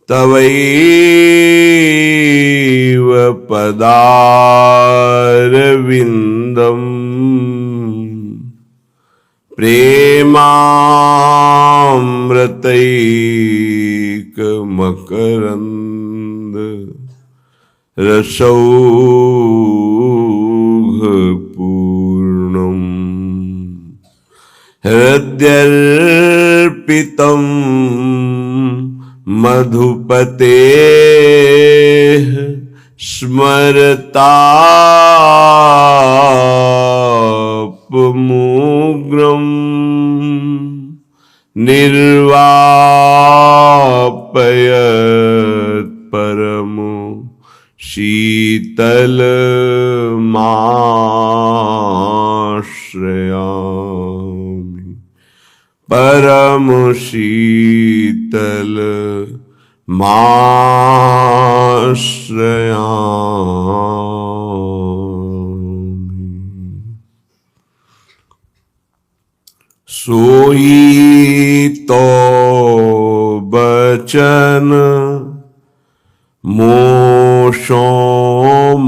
तवैव पदारविन्दम् प्रेमामृतैकमकरन्द रसौघपूर्णम् हृद्यर्पितम् मधुपतेः स्मरतापमुग्रम् निर्वापयत् परमो शीतलमाश्रयामि परम शीतलमाश्रयामि। सोई तो बचन मोशों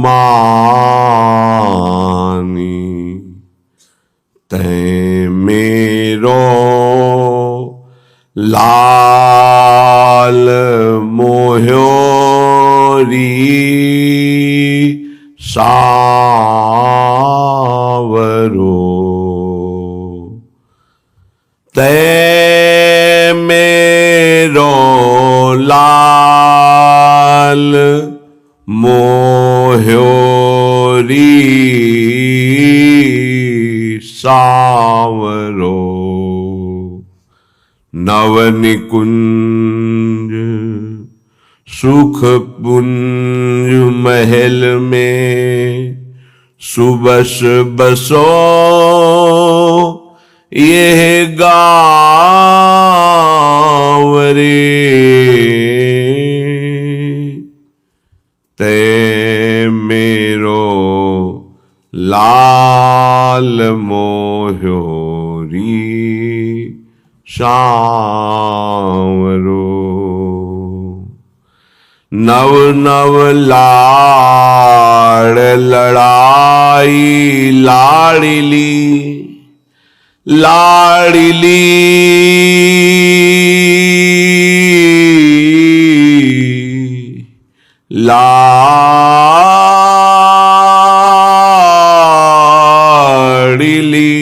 मानी तै मेरो लाल मोह्योरी सावरो तै मेरो लाल मोह्योरी सावरो नवनिकुंज सुख पुंज महल में सुबस बसो यह गाँव रे ते मेरो लाल मोह्योरी सांवरो नव नव लाड़ लड़ाई लाड़ली लाड़ली लाड़ली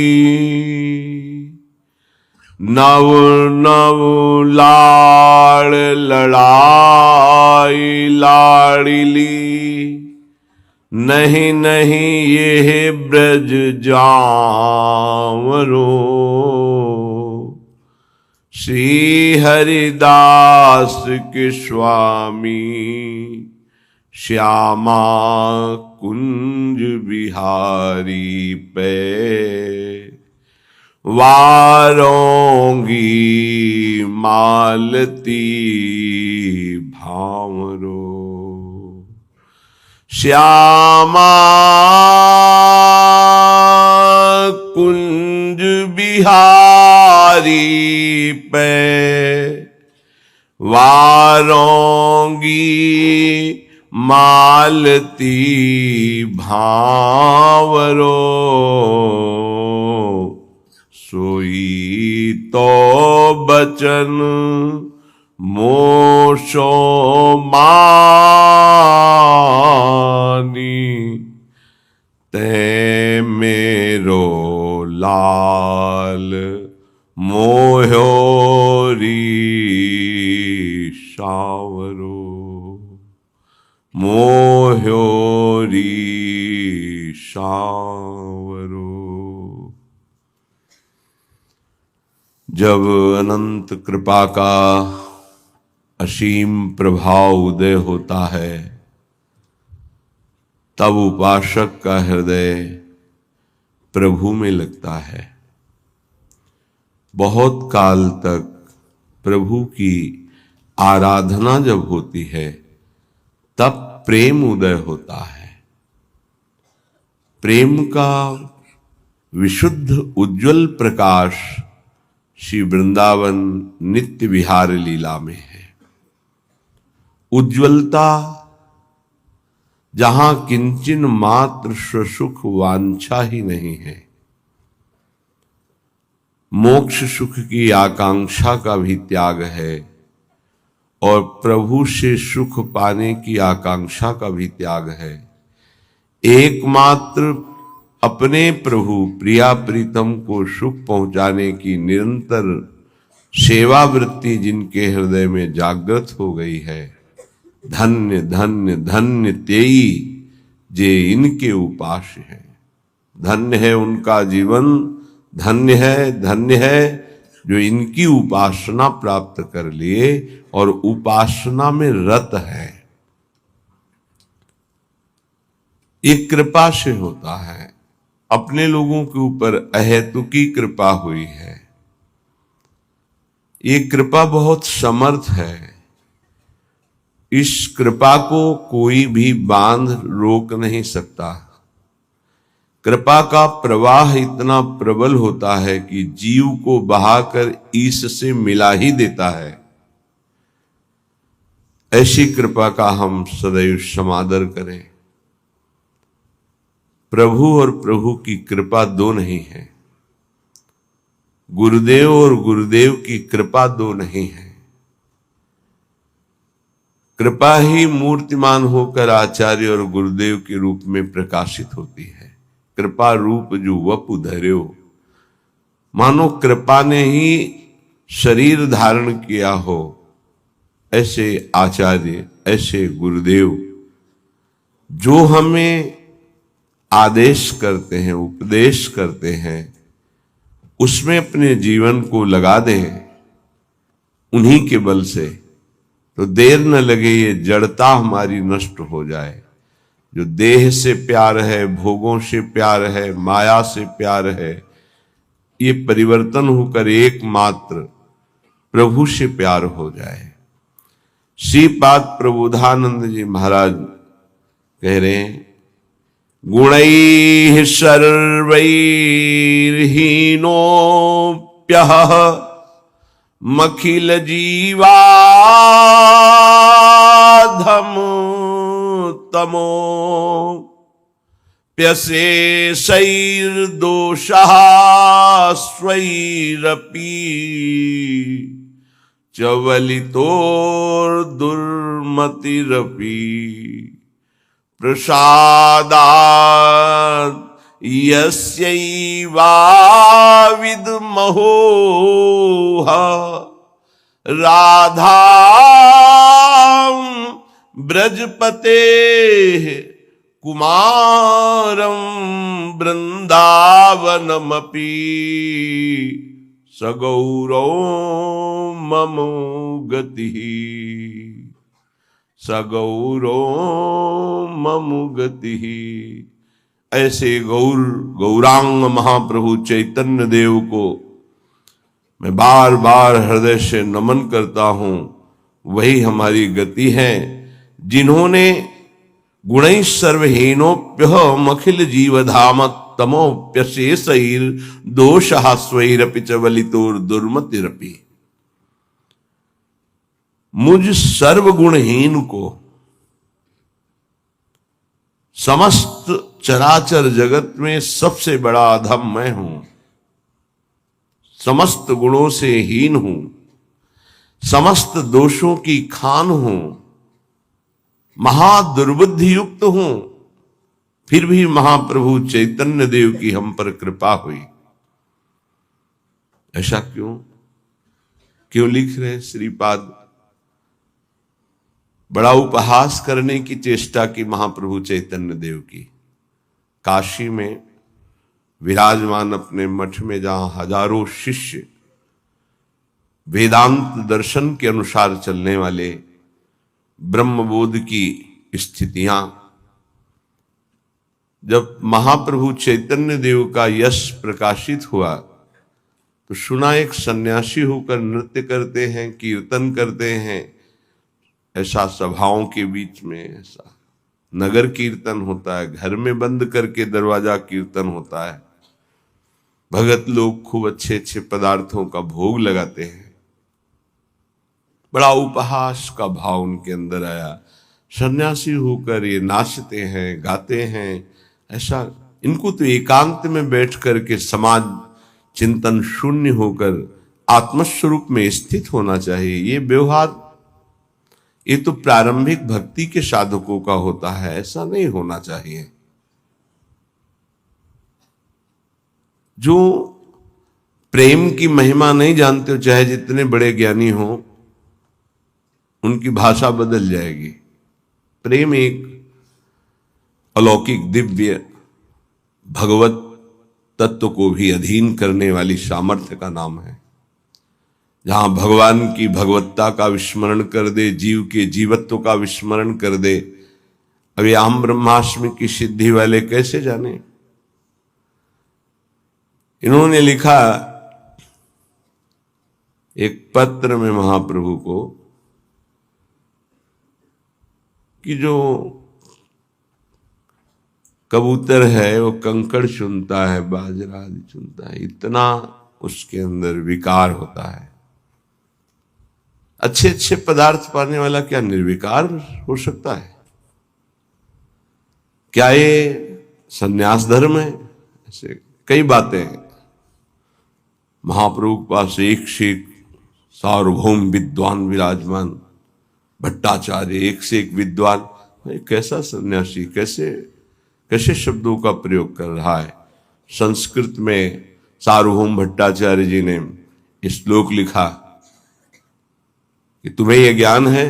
नव नव लाड़ लड़ाई लाड़ली नहीं नहीं ये ब्रज जावरो श्री हरिदास के स्वामी श्यामा कुंज बिहारी पे वारोंगी मालती भावरो श्यामा कुंज बिहारी पे वारोंगी मालती भावरो सोई तो बचन मोशो मानी ते मेरो लाल मोह्योरी सावरो मोह्योरी सावरो। जब अनंत कृपा का असीम प्रभाव उदय होता है तब उपासक का हृदय प्रभु में लगता है। बहुत काल तक प्रभु की आराधना जब होती है तब प्रेम उदय होता है। प्रेम का विशुद्ध उज्जवल प्रकाश श्री वृंदावन नित्य विहार लीला में है। उज्ज्वलता जहां किंचन मात्र सुख वांछा ही नहीं है, मोक्ष सुख की आकांक्षा का भी त्याग है और प्रभु से सुख पाने की आकांक्षा का भी त्याग है। एकमात्र अपने प्रभु प्रिया प्रीतम को सुख पहुंचाने की निरंतर सेवा वृत्ति जिनके हृदय में जागृत हो गई है, धन्य धन्य धन्य तेई जे इनके उपास है। धन्य है उनका जीवन, धन्य है जो इनकी उपासना प्राप्त कर लिए और उपासना में रत है। ये कृपा से होता है, अपने लोगों के ऊपर अहेतुकी कृपा हुई है। ये कृपा बहुत समर्थ है। इस कृपा को कोई भी बांध रोक नहीं सकता। कृपा का प्रवाह इतना प्रबल होता है कि जीव को बहाकर ईश से मिला ही देता है। ऐसी कृपा का हम सदैव समादर करें। प्रभु और प्रभु की कृपा दो नहीं है, गुरुदेव और गुरुदेव की कृपा दो नहीं है। कृपा ही मूर्तिमान होकर आचार्य और गुरुदेव के रूप में प्रकाशित होती है। कृपा रूप जो वपु धर्यो, मानो कृपा ने ही शरीर धारण किया हो। ऐसे आचार्य, ऐसे गुरुदेव जो हमें आदेश करते हैं, उपदेश करते हैं, उसमें अपने जीवन को लगा दें उन्हीं के बल से, तो देर न लगे ये जड़ता हमारी नष्ट हो जाए। जो देह से प्यार है, भोगों से प्यार है, माया से प्यार है, ये परिवर्तन होकर एकमात्र प्रभु से प्यार हो जाए। श्रीपाद प्रबोधानंद जी महाराज कह रहे हैं, गुणैः सर्वैर्हीनोऽप्यः मखिल जीवाधम तमो प्यशेषैर्दोषः स्वैरपि चवलितोर्दुर्मतिरपि प्रसादात् यस्यैवाविद्महोह राधां ब्रजपतेः कुमारं वृंदावनमपि सगौरव मम गतिः सगौरो मम गतिः। ऐसे गौरांग महाप्रभु चैतन्य देव को मैं बार बार हृदय से नमन करता हूं। वही हमारी गति है, जिन्होंने गुणैः सर्वहीनोप्यः मखिल जीवधाम तमोप्यशेषैर् दोषः स्वैरपि च वलितोर्दुर्मतिरपि। मुझ सर्वगुणहीन को समस्त चराचर जगत में सबसे बड़ा अधम मैं हूं, समस्त गुणों से हीन हूं, समस्त दोषों की खान हूं, महादुर्बुद्धि युक्त हूं, फिर भी महाप्रभु चैतन्य देव की हम पर कृपा हुई। ऐसा क्यों लिख रहे श्रीपाद? बड़ा उपहास करने की चेष्टा की महाप्रभु चैतन्य देव की। काशी में विराजमान अपने मठ में जहां हजारों शिष्य वेदांत दर्शन के अनुसार चलने वाले, ब्रह्मबोध की स्थितियां, जब महाप्रभु चैतन्य देव का यश प्रकाशित हुआ तो सुना एक सन्यासी होकर नृत्य करते हैं, कीर्तन करते हैं। ऐसा सभाओं के बीच में ऐसा नगर कीर्तन होता है, घर में बंद करके दरवाजा कीर्तन होता है। भगत लोग खूब अच्छे अच्छे पदार्थों का भोग लगाते हैं, बड़ा उपहास का भाव उनके अंदर आया। सन्यासी होकर ये नाचते हैं, गाते हैं, ऐसा। इनको तो एकांत में बैठ करके समाज चिंतन शून्य होकर आत्मस्वरूप में स्थित होना चाहिए। ये व्यवहार ये तो प्रारंभिक भक्ति के साधकों का होता है, ऐसा नहीं होना चाहिए। जो प्रेम की महिमा नहीं जानते हो, चाहे जितने बड़े ज्ञानी हो, उनकी भाषा बदल जाएगी। प्रेम एक अलौकिक दिव्य भगवत तत्व को भी अधीन करने वाली सामर्थ्य का नाम है। जहां भगवान की भगवत्ता का विस्मरण कर दे, जीव के जीवत्व का विस्मरण कर दे। अभी अहम ब्रह्मास्मि की सिद्धि वाले कैसे जाने? इन्होंने लिखा एक पत्र में महाप्रभु को कि जो कबूतर है वो कंकड़ चुनता है, बाजरा आदि चुनता है, इतना उसके अंदर विकार होता है। अच्छे अच्छे पदार्थ पाने वाला क्या निर्विकार हो सकता है? क्या ये संन्यास धर्म है? ऐसे कई बातें हैं। महाप्रभु के पास एक से एक सार्वभौम विद्वान विराजमान, भट्टाचार्य एक से एक विद्वान। कैसा सन्यासी, कैसे कैसे शब्दों का प्रयोग कर रहा है। संस्कृत में सार्वभौम भट्टाचार्य जी ने श्लोक लिखा कि तुम्हें यह ज्ञान है,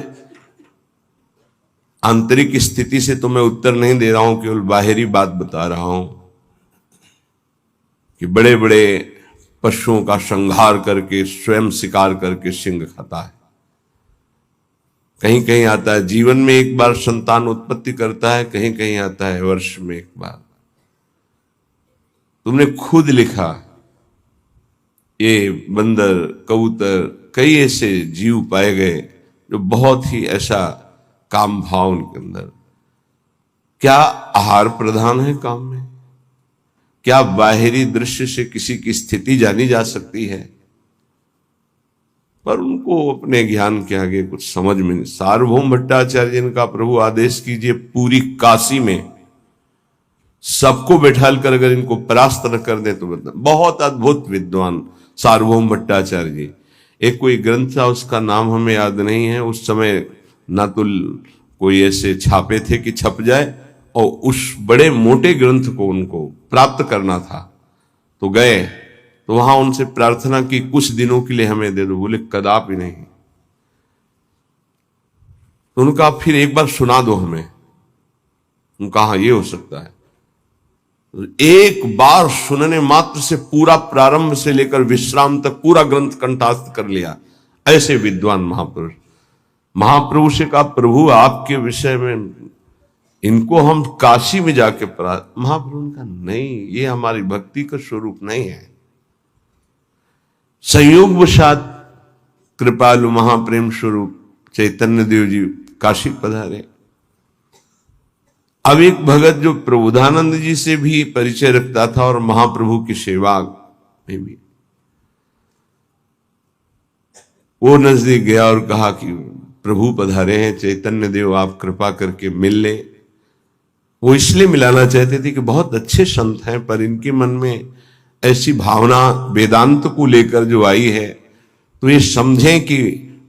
आंतरिक स्थिति से तो मैं उत्तर नहीं दे रहा हूं, केवल बाहरी बात बता रहा हूं कि बड़े बड़े पशुओं का संहार करके स्वयं शिकार करके सिंह खाता है। कहीं कहीं आता है जीवन में एक बार संतान उत्पत्ति करता है, कहीं कहीं आता है वर्ष में एक बार। तुमने खुद लिखा ये बंदर, कबूतर, कई ऐसे जीव पाए गए जो बहुत ही ऐसा काम भाव उनके अंदर। क्या आहार प्रधान है काम में? क्या बाहरी दृश्य से किसी की स्थिति जानी जा सकती है? पर उनको अपने ज्ञान के आगे कुछ समझ में नहीं। सार्वभौम भट्टाचार्य जी ने कहा प्रभु आदेश कीजिए, पूरी काशी में सबको बैठाल कर अगर इनको परास्त न कर दे तो बता। बहुत अद्भुत विद्वान सार्वभौम भट्टाचार्य जी। एक कोई ग्रंथ था, उसका नाम हमें याद नहीं है। उस समय ना तो कोई ऐसे छापे थे कि छप जाए, और उस बड़े मोटे ग्रंथ को उनको प्राप्त करना था। तो गए तो वहां उनसे प्रार्थना की कुछ दिनों के लिए हमें दे दो। बोले कदापि नहीं। तो उनका फिर एक बार सुना दो हमें। उनका हाँ ये हो सकता है। एक बार सुनने मात्र से पूरा प्रारंभ से लेकर विश्राम तक पूरा ग्रंथ कंठास्थ कर लिया। ऐसे विद्वान महापुरुष। महाप्रभु से कहा प्रभु आपके विषय में इनको हम काशी में जाके महाप्रभु ने कहा नहीं, ये हमारी भक्ति का स्वरूप नहीं है। संयोगवशात कृपालु महाप्रेम स्वरूप चैतन्य देव जी काशी पधारे। अब एक भगत जो प्रबोधानंद जी से भी परिचय रखता था और महाप्रभु की सेवा में भी, वो नजदीक गया और कहा कि प्रभु पधारे हैं, चैतन्य देव आप कृपा करके मिल ले। वो इसलिए मिलाना चाहते थे कि बहुत अच्छे संत हैं, पर इनके मन में ऐसी भावना वेदांत को लेकर जो आई है, तो ये समझें कि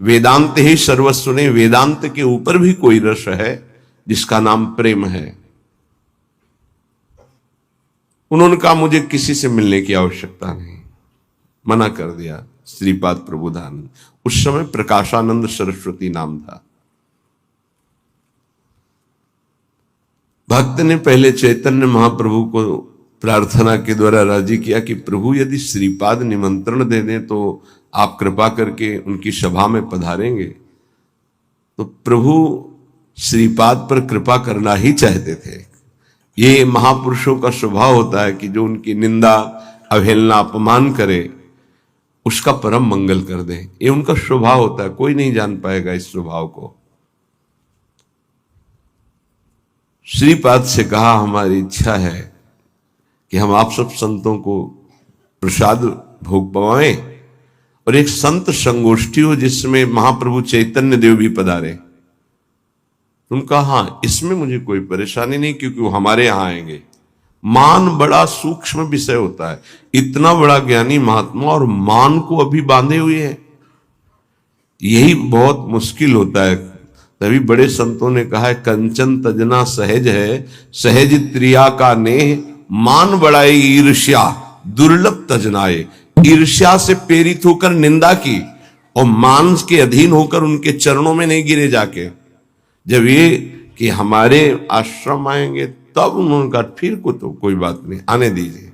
वेदांत ही सर्वस्व नहीं, वेदांत के ऊपर भी कोई रस है जिसका नाम प्रेम है। उन्होंने कहा मुझे किसी से मिलने की आवश्यकता नहीं, मना कर दिया। श्रीपाद प्रबोधानंद, उस समय प्रकाशानंद सरस्वती नाम था। भक्त ने पहले चैतन्य महाप्रभु को प्रार्थना के द्वारा राजी किया कि प्रभु यदि श्रीपाद निमंत्रण दे दें तो आप कृपा करके उनकी सभा में पधारेंगे। तो प्रभु श्रीपाद पर कृपा करना ही चाहते थे। ये महापुरुषों का स्वभाव होता है कि जो उनकी निंदा, अवहेलना, अपमान करे उसका परम मंगल कर दे। ये उनका स्वभाव होता है, कोई नहीं जान पाएगा इस स्वभाव को। श्रीपाद से कहा हमारी इच्छा है कि हम आप सब संतों को प्रसाद भोग पवाएं और एक संत संगोष्ठी हो जिसमें महाप्रभु चैतन्य देव भी पधारे। तुम कहा हाँ, इसमें मुझे कोई परेशानी नहीं, क्योंकि वो हमारे यहां आएंगे। मान बड़ा सूक्ष्म विषय होता है। इतना बड़ा ज्ञानी महात्मा और मान को अभी बांधे हुए है, यही बहुत मुश्किल होता है। तभी बड़े संतों ने कहा है, कंचन तजना सहज है, सहज त्रिया का नेह, मान बढ़ाए ईर्ष्या दुर्लभ तजनाए। ईर्ष्या से प्रेरित होकर निंदा की और मान के अधीन होकर उनके चरणों में नहीं गिरे जाके। जब ये कि हमारे आश्रम आएंगे तब उन्होंने कहा फिर को तो कोई बात नहीं, आने दीजिए।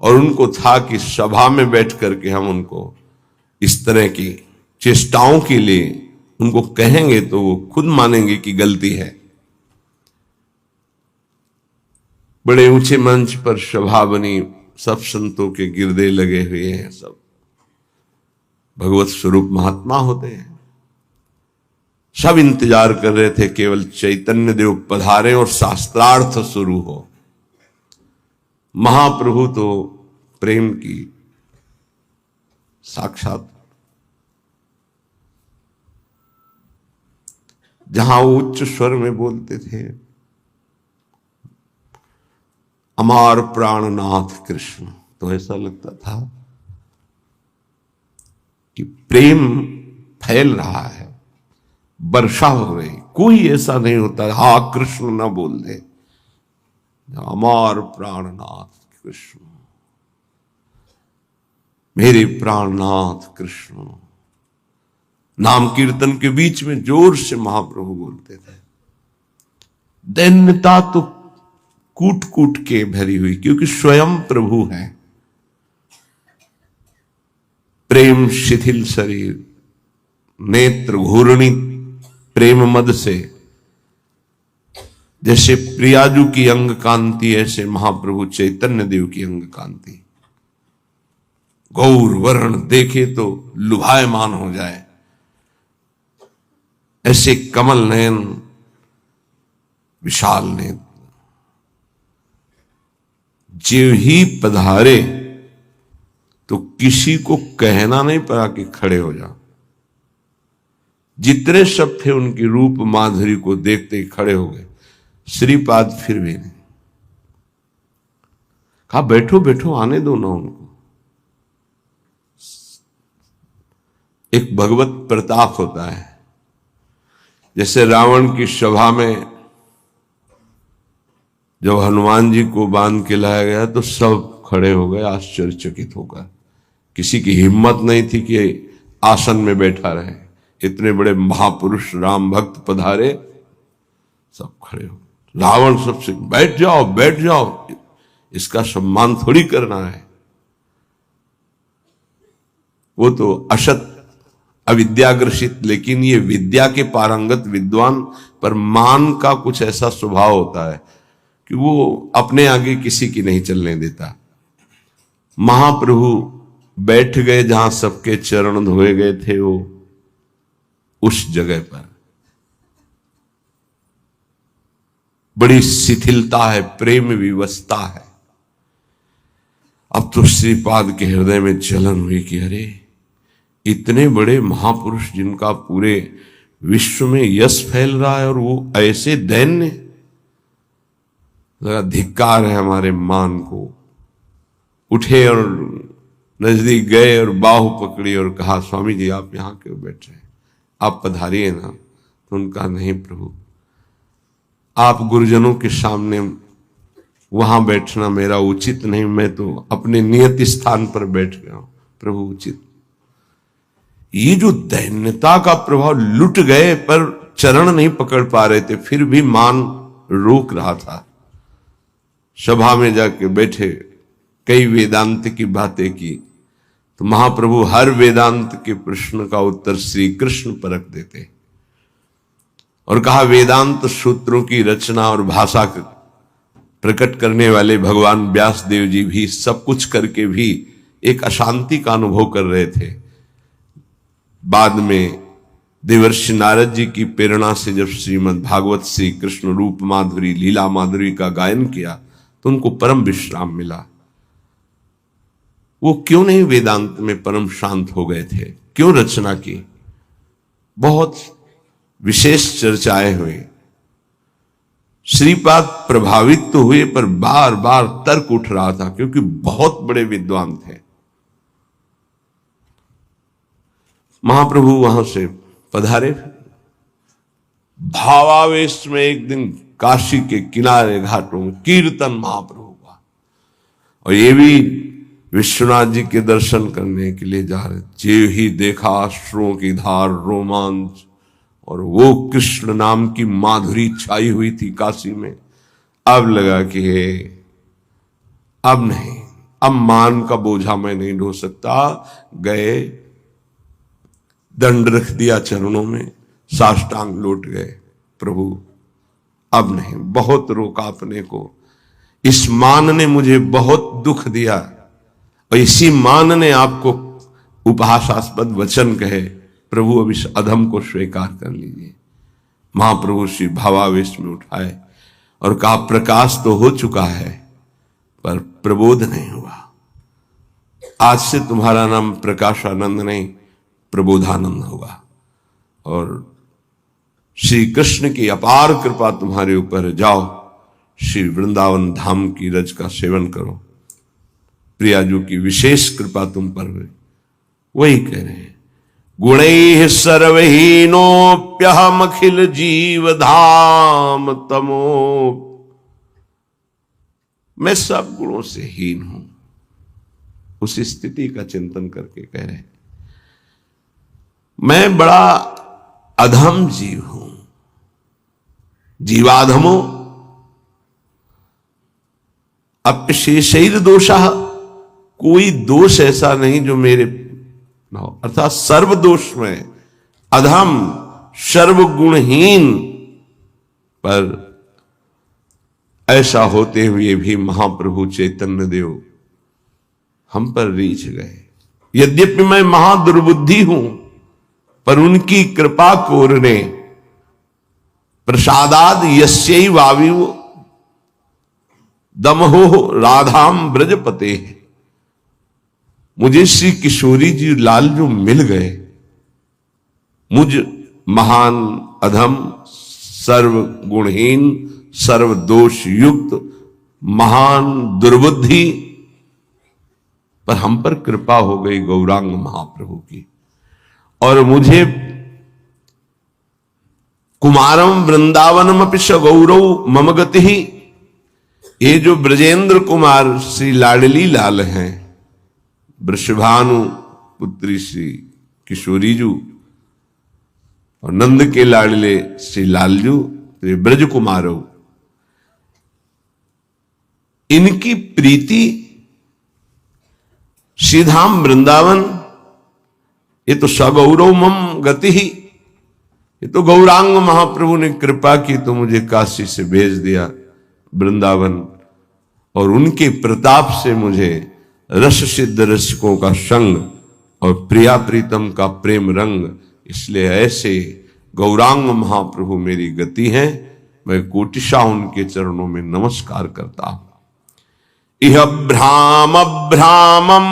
और उनको था कि सभा में बैठ करके हम उनको इस तरह की चेष्टाओं के लिए उनको कहेंगे तो वो खुद मानेंगे कि गलती है। बड़े ऊंचे मंच पर सभा बनी, सब संतों के गिरदे लगे हुए हैं, सब भगवत स्वरूप महात्मा होते हैं। सब इंतजार कर रहे थे केवल चैतन्य देव पधारे और शास्त्रार्थ शुरू हो। महाप्रभु तो प्रेम की साक्षात, जहां वो उच्च स्वर में बोलते थे, अमार प्राणनाथ कृष्ण, तो ऐसा लगता था कि प्रेम फैल रहा है, वर्षा हो रही। कोई ऐसा नहीं होता हा कृष्ण ना बोल दे। अमार प्राणनाथ कृष्ण, मेरे प्राणनाथ कृष्ण, नाम कीर्तन के बीच में जोर से महाप्रभु बोलते थे। दैन्यता तो कूट कूट के भरी हुई, क्योंकि स्वयं प्रभु है। प्रेम शिथिल शरीर, नेत्र घूर्णी प्रेम मद से, जैसे प्रियाजू की अंग कांति, ऐसे महाप्रभु चैतन्य देव की अंग कांति। गौर वर्ण देखे तो लुभायमान हो जाए, ऐसे कमल नयन, विशाल नेत्र। जीव ही पधारे तो किसी को कहना नहीं पड़ा कि खड़े हो जाओ। जितने सब थे उनकी रूप माधुरी को देखते ही खड़े हो गए। श्रीपाद फिर भी नहीं, कहा बैठो बैठो, आने दो ना उनको। एक भगवत प्रताप होता है, जैसे रावण की सभा में जब हनुमान जी को बांध के लाया गया तो सब खड़े हो गए आश्चर्यचकित होकर। किसी की हिम्मत नहीं थी कि आसन में बैठा रहे। इतने बड़े महापुरुष राम भक्त पधारे, सब खड़े हो। रावण सबसे बैठ जाओ बैठ जाओ, इसका सम्मान थोड़ी करना है। वो तो असत अविद्याग्रसित, लेकिन ये विद्या के पारंगत विद्वान, पर मान का कुछ ऐसा स्वभाव होता है कि वो अपने आगे किसी की नहीं चलने देता। महाप्रभु बैठ गए जहां सबके चरण धोए गए थे, वो उस जगह पर बड़ी शिथिलता है, प्रेम विवशता है। अब तो श्रीपाद के हृदय में जलन हुई कि अरे, इतने बड़े महापुरुष जिनका पूरे विश्व में यश फैल रहा है और वो ऐसे दैन्य। लगा धिक्कार है हमारे मान को। उठे और नजदीक गए और बाहु पकड़ी और कहा, स्वामी जी आप यहां क्यों बैठ रहे हैं, आप पधारिए ना। तो उनका नहीं प्रभु, आप गुरुजनों के सामने वहां बैठना मेरा उचित नहीं, मैं तो अपने नियत स्थान पर बैठ गया हूं प्रभु, उचित। ये जो दैन्यता का प्रभाव, लुट गए पर चरण नहीं पकड़ पा रहे थे, फिर भी मान रोक रहा था। सभा में जाके बैठे, कई वेदांत की बातें की, तो महाप्रभु हर वेदांत के प्रश्न का उत्तर श्री कृष्ण परख देते और कहा वेदांत सूत्रों की रचना और भाषा प्रकट करने वाले भगवान व्यास देव जी भी सब कुछ करके भी एक अशांति का अनुभव कर रहे थे। बाद में देवर्षि नारद जी की प्रेरणा से जब श्रीमद् भागवत श्री कृष्ण रूप माधुरी लीला माधुरी का गायन किया तो उनको परम विश्राम मिला। वो क्यों नहीं वेदांत में परम शांत हो गए थे, क्यों रचना की? बहुत विशेष चर्चाएं हुई। श्रीपाद प्रभावित तो हुए, पर बार बार तर्क उठ रहा था, क्योंकि बहुत बड़े विद्वान थे। महाप्रभु वहां से पधारे, भावावेश में एक दिन काशी के किनारे घाटों में कीर्तन महाप्रभु का, और ये भी विश्वनाथ जी के दर्शन करने के लिए जा रहे। जे ही देखा अश्रुओं की धार, रोमांच, और वो कृष्ण नाम की माधुरी छाई हुई थी काशी में। अब लगा कि अब नहीं, अब मान का बोझा मैं नहीं ढो सकता। गए, दंड रख दिया चरणों में, साष्टांग लौट गए। प्रभु अब नहीं, बहुत रोका अपने को। इस मान ने मुझे बहुत दुख दिया, और इसी मान ने आपको उपहासास्पद वचन कहे। प्रभु अब इस अधम को स्वीकार कर लीजिए। महाप्रभु श्री भावावेश में उठाए और कहा, प्रकाश तो हो चुका है पर प्रबोध नहीं हुआ। आज से तुम्हारा नाम प्रकाशानंद नहीं, प्रबोधानंद होगा। और श्री कृष्ण की अपार कृपा तुम्हारे ऊपर, जाओ श्री वृंदावन धाम की रज का सेवन करो। प्रियाजू की विशेष कृपा तुम पर हुई। वही कह रहे हैं, गुणैः सर्वहीनोऽप्यहम् अखिल जीव धाम तमो। मैं सब गुणों से हीन हूं। उस स्थिति का चिंतन करके कह रहे हैं, मैं बड़ा अधम जीव हूं। जीवाधमो अपशेषैर दोषः, कोई दोष ऐसा नहीं जो मेरे न हो, अर्थात सर्व दोष में अधम, सर्वगुणहीन। पर ऐसा होते हुए भी महाप्रभु चैतन्य देव हम पर रीझ गए। यद्यपि मैं महादुर्बुद्धि हूं, पर उनकी कृपा कोरने प्रसादाद यस्यैवाविव दमहो राधाम ब्रजपते। मुझे श्री किशोरी जी लाल जो मिल गए, मुझ महान अधम, सर्वगुणहीन, सर्वदोष युक्त, महान दुर्बुद्धि पर हम पर कृपा हो गई गौरांग महाप्रभु की। और मुझे कुमारम वृंदावनमपि स गौरव मम गति, ये जो ब्रजेंद्र कुमार श्री लाडली लाल हैं, वृषभानु पुत्री श्री किशोरी जू और नंद के लाडले श्री लालजू, तो ब्रज कुमारो, इनकी प्रीति श्रीधाम वृंदावन, ये तो सगौरव मम गति ही, ये तो गौरांग महाप्रभु ने कृपा की तो मुझे काशी से भेज दिया वृंदावन, और उनके प्रताप से मुझे रस सिद्ध रसिकों का संग और प्रिया प्रीतम का प्रेम रंग, इसलिए ऐसे गौरांग महाप्रभु मेरी गति है। मैं कोटिशा उनके चरणों में नमस्कार करता हूं। इह भ्राम भ्रामम,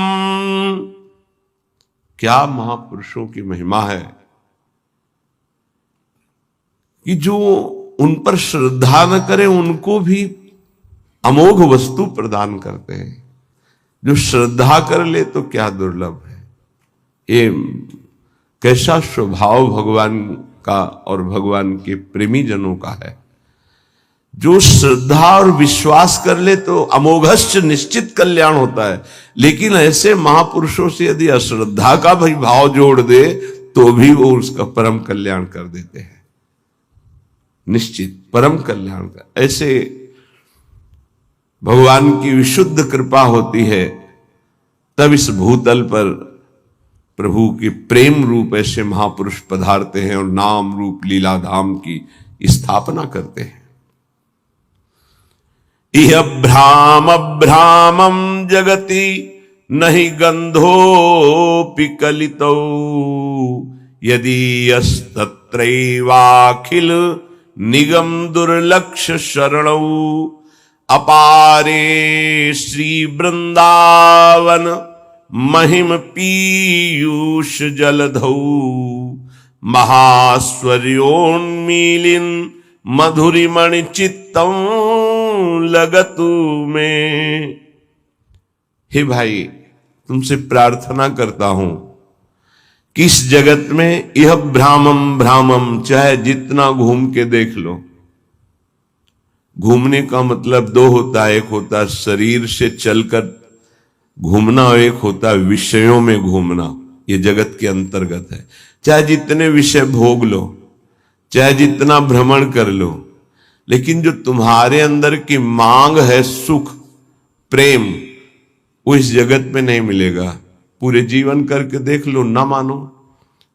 क्या महापुरुषों की महिमा है कि जो उन पर श्रद्धा न करे उनको भी अमोघ वस्तु प्रदान करते हैं। जो श्रद्धा कर ले तो क्या दुर्लभ है। ये कैसा स्वभाव भगवान का और भगवान के प्रेमी जनों का है। जो श्रद्धा और विश्वास कर ले तो अमोघश्च निश्चित कल्याण होता है, लेकिन ऐसे महापुरुषों से यदि अश्रद्धा का भी भाव जोड़ दे तो भी वो उसका परम कल्याण कर देते हैं, निश्चित परम कल्याण का। ऐसे भगवान की विशुद्ध कृपा होती है, तब इस भूतल पर प्रभु के प्रेम रूप ऐसे महापुरुष पधारते हैं और नाम रूप लीला धाम की स्थापना करते हैं। इह भ्राम भ्रामम जगति नहि गंधोपि कलितौ, यदि यस्तत्रैवाखिल निगम दुर्लक्ष्य शरणौ, अपारे श्री वृंदावन महिम पीयूष जलधौ महास्वर्योन्मीलिन मधुरिमणि चित्तम लगतु में। हे भाई, तुमसे प्रार्थना करता हूं कि इस जगत में यह भ्रामम भ्रामम, चाहे जितना घूम के देख लो। घूमने का मतलब दो होता है, एक होता है शरीर से चलकर घूमना और एक होता है विषयों में घूमना। ये जगत के अंतर्गत है। चाहे जितने विषय भोग लो, चाहे जितना भ्रमण कर लो, लेकिन जो तुम्हारे अंदर की मांग है सुख प्रेम, वो इस जगत में नहीं मिलेगा। पूरे जीवन करके देख लो, ना मानो।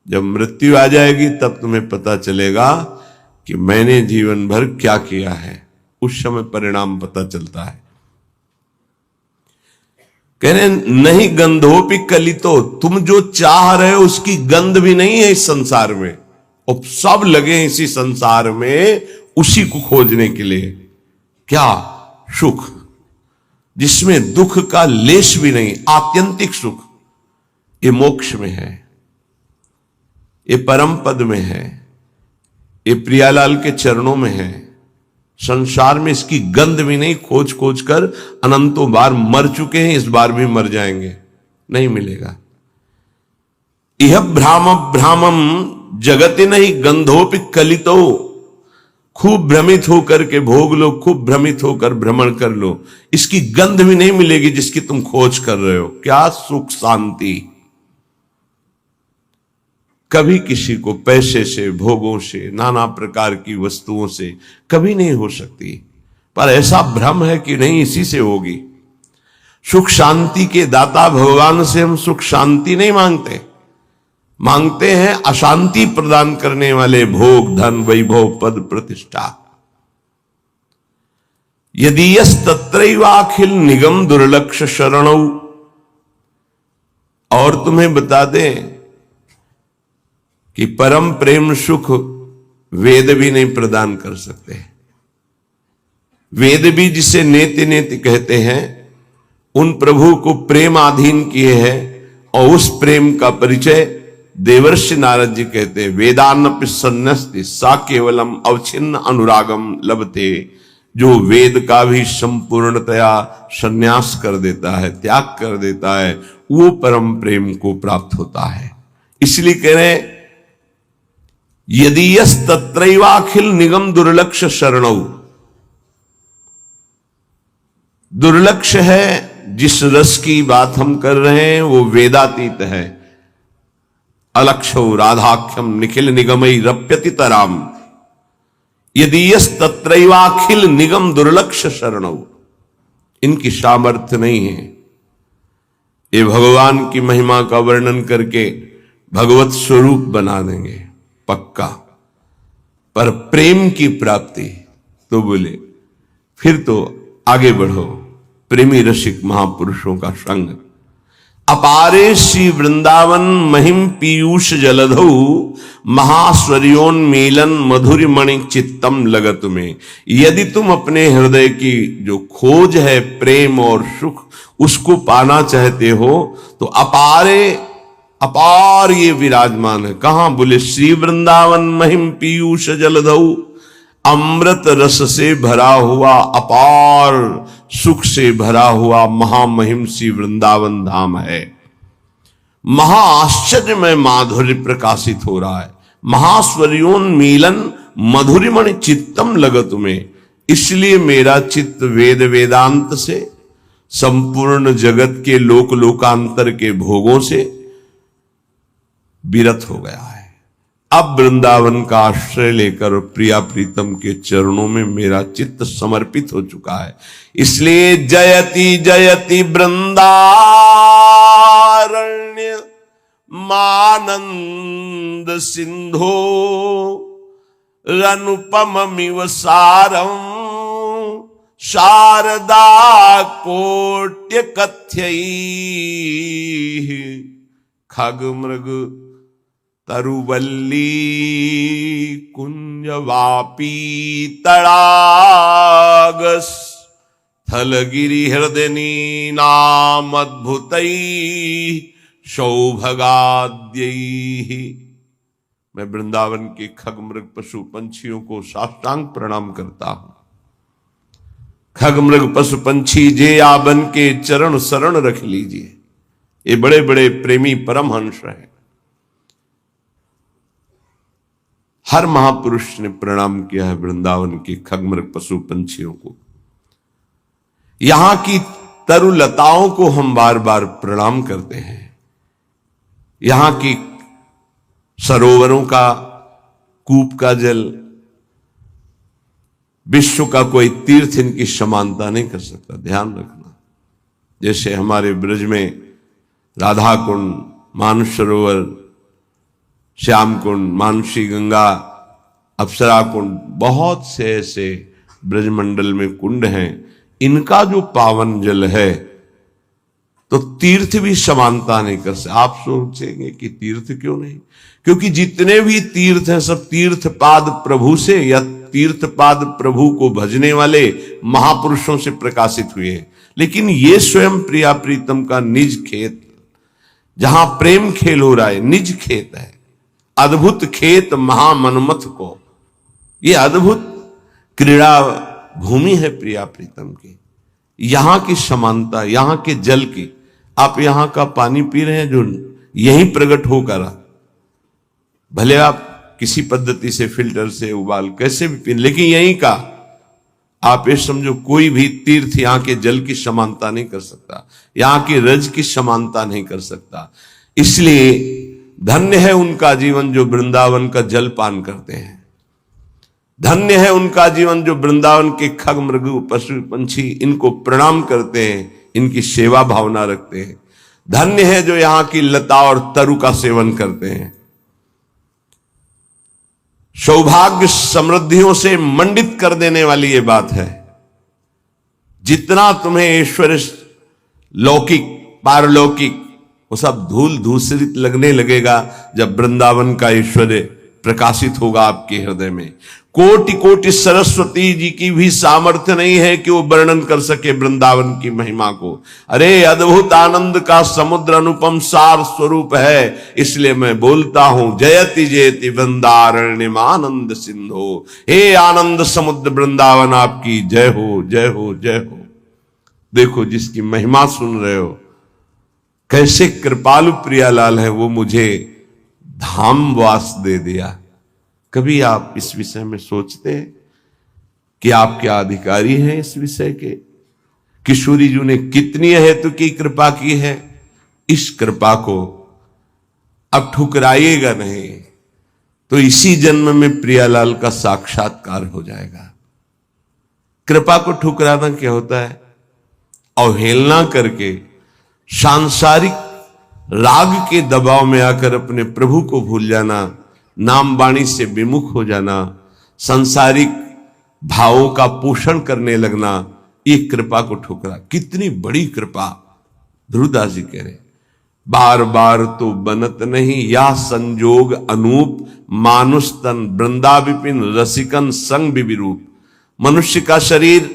जब मृत्यु आ जाएगी तब तुम्हें पता चलेगा कि मैंने जीवन भर क्या किया है। उस समय परिणाम पता चलता है। कह रहे नहीं गंधोपि कलितो, तुम जो चाह रहे हो उसकी गंध भी नहीं है इस संसार में। और सब लगे इसी संसार में उसी को खोजने के लिए। क्या? सुख, जिसमें दुख का लेश भी नहीं, आत्यंतिक सुख। ये मोक्ष में है, ये परम पद में है, ये प्रियालाल के चरणों में है। संसार में इसकी गंध भी नहीं। खोज खोज कर अनंतों बार मर चुके हैं, इस बार भी मर जाएंगे, नहीं मिलेगा। यह भ्रामम जगति नहीं गंधोपि कलितो, खूब भ्रमित होकर के भोग लो, खूब भ्रमित होकर भ्रमण कर लो, इसकी गंध भी नहीं मिलेगी जिसकी तुम खोज कर रहे हो। क्या सुख शांति कभी किसी को पैसे से, भोगों से, नाना प्रकार की वस्तुओं से कभी नहीं हो सकती। पर ऐसा भ्रम है कि नहीं, इसी से होगी। सुख शांति के दाता भगवान से हम सुख शांति नहीं मांगते, मांगते हैं अशांति प्रदान करने वाले भोग, धन, वैभव, पद, प्रतिष्ठा। यदि यस तत्रैवाखिल निगम दुर्लक्ष्य शरणौ। और तुम्हें बता दें कि परम प्रेम सुख वेद भी नहीं प्रदान कर सकते। वेद भी जिसे नेति नेति कहते हैं, उन प्रभु को प्रेमाधीन किए हैं। और उस प्रेम का परिचय देवर्षि नारद जी कहते हैं, वेदान्नपि सन्न्यस्ति सा केवलम अवच्छिन्न अनुरागम लभते। जो वेद का भी संपूर्णतया संन्यास कर देता है, त्याग कर देता है, वो परम प्रेम को प्राप्त होता है। इसलिए कह रहे हैं यदि यस तत्रैवाखिल निगम दुर्लक्ष्य शरणौ। दुर्लक्ष्य है जिस रस की बात हम कर रहे हैं, वो वेदातीत है। अलक्षौ राधाख्यम निखिल निगमई रप्यति तराम। यदि यस तत्रैवाखिल निगम दुर्लक्ष्य शरणौ। इनकी सामर्थ्य नहीं है। ये भगवान की महिमा का वर्णन करके भगवत स्वरूप बना देंगे पक्का, पर प्रेम की प्राप्ति तो बोले फिर तो आगे बढ़ो, प्रेमी रसिक महापुरुषों का संग। अपारे श्री वृंदावन महिम पीयूष जलधौ महास्वर्योन्मीलन मधुरिमणि चित्तम लगत में। यदि तुम अपने हृदय की जो खोज है प्रेम और सुख, उसको पाना चाहते हो तो अपारे अपार ये विराजमान है। कहां? बोले श्री वृंदावन महिम पीयूष जलधौ, अमृत रस से भरा हुआ, अपार सुख से भरा हुआ महामहिम श्री वृंदावन धाम है। महा आश्चर्यमय माधुर्य प्रकाशित हो रहा है। महास्वर्योन्मीलन मधुरिमणि चित्तम लगत में। इसलिए मेरा चित्त वेद वेदांत से, संपूर्ण जगत के लोक लोकांतर के भोगों से विरत हो गया है। अब वृंदावन का आश्रय लेकर प्रिया प्रीतम के चरणों में मेरा चित्त समर्पित हो चुका है। इसलिए जयति जयति वृंदारण्य मानंद सिंधो अनुपमिव सारम शारदा कोट्य कथ्यई खग मृग तरुवल्ली कुंजवापी तड़ागस थलगिरि हृदयनी नाम अद्भुतै सौभगाद्यै। मैं वृंदावन के खग मृग पशु पंछियों को साष्टांग प्रणाम करता हूं। खग मृग पशु पंछी जे आबन के चरण शरण रख लीजिए। ये बड़े बड़े प्रेमी परमहंस हैं। हर महापुरुष ने प्रणाम किया है वृंदावन के खग मृग पशु पंछियों को। यहां की तरुलताओं को हम बार बार प्रणाम करते हैं। यहां की सरोवरों का, कूप का जल, विश्व का कोई तीर्थ इनकी समानता नहीं कर सकता। ध्यान रखना, जैसे हमारे ब्रज में राधा कुंड, मानस सरोवर, श्याम कुंड, मानसी गंगा, अप्सरा कुंड, बहुत से ऐसे ब्रजमंडल में कुंड हैं। इनका जो पावन जल है तो तीर्थ भी समानता नहीं कर सकते। आप सोचेंगे कि तीर्थ क्यों नहीं? क्योंकि जितने भी तीर्थ हैं सब तीर्थ पाद प्रभु से या तीर्थ पाद प्रभु को भजने वाले महापुरुषों से प्रकाशित हुए हैं। लेकिन ये स्वयं प्रिया प्रीतम का निज खेत, जहां प्रेम खेल हो रहा है, निज खेत है। अद्भुत खेत महामन्मथ को, ये अद्भुत क्रीड़ा भूमि है प्रिया प्रीतम की। यहां की समानता, यहां के जल की, आप यहां का पानी पी रहे हैं जो यहीं प्रकट होकर, भले आप किसी पद्धति से फिल्टर से उबाल कैसे भी पी, लेकिन यहीं का आप ये समझो कोई भी तीर्थ यहां के जल की समानता नहीं कर सकता, यहां की रज की समानता नहीं कर सकता। इसलिए धन्य है उनका जीवन जो वृंदावन का जल पान करते हैं। धन्य है उनका जीवन जो वृंदावन के खग मृग पशु पंछी इनको प्रणाम करते हैं, इनकी सेवा भावना रखते हैं। धन्य है जो यहां की लता और तरु का सेवन करते हैं। सौभाग्य समृद्धियों से मंडित कर देने वाली ये बात है। जितना तुम्हें ऐश्वर्य लौकिक पारलौकिक वो सब धूल धूसरित लगने लगेगा जब वृंदावन का ऐश्वर्य प्रकाशित होगा आपके हृदय में। कोटि कोटि सरस्वती जी की भी सामर्थ्य नहीं है कि वो वर्णन कर सके वृंदावन की महिमा को। अरे अद्भुत आनंद का समुद्र अनुपम सार स्वरूप है। इसलिए मैं बोलता हूं जयति जयति वृंदारण्यम आनंद सिंधो। हे आनंद समुद्र वृंदावन आपकी जय हो, जय हो, जय हो। देखो जिसकी महिमा सुन रहे हो, कैसे कृपालु प्रियालाल है, वो मुझे धाम वास दे दिया। कभी आप इस विषय में सोचते हैं कि आप क्या अधिकारी हैं इस विषय के? किशोरी जी ने कितनी हेतु की कृपा की है। इस कृपा को अब ठुकराइएगा नहीं तो इसी जन्म में प्रियालाल का साक्षात्कार हो जाएगा। कृपा को ठुकराना क्या होता है? अवहेलना करके सांसारिक राग के दबाव में आकर अपने प्रभु को भूल जाना, नाम वाणी से विमुख हो जाना, सांसारिक भावों का पोषण करने लगना, ये कृपा को ठुकरा। कितनी बड़ी कृपा! ध्रुवदास जी कह रहे, बार बार तो बनत नहीं या संजोग अनूप, मानुष तन वृंदा विपिन रसिकन संग विरूप। मनुष्य का शरीर,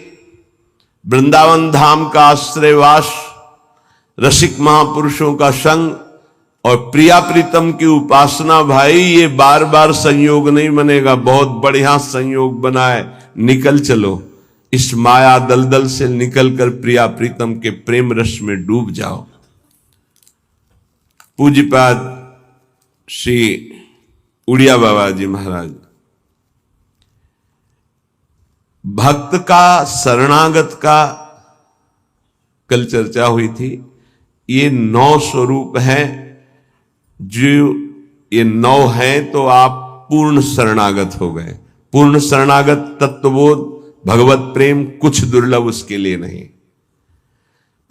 वृंदावन धाम का आश्रयवास, रसिक महापुरुषों का संग और प्रिया प्रीतम की उपासना, भाई ये बार बार संयोग नहीं बनेगा। बहुत बढ़िया संयोग बना है, निकल चलो इस माया दलदल से निकलकर प्रिया प्रीतम के प्रेम रस में डूब जाओ। पूज्यपाद श्री उड़िया बाबा जी महाराज, भक्त का शरणागत का कल चर्चा हुई थी। ये 9 स्वरूप है, जो ये 9 हैं तो आप पूर्ण शरणागत हो गए। पूर्ण शरणागत तत्वबोध भगवत प्रेम कुछ दुर्लभ उसके लिए नहीं।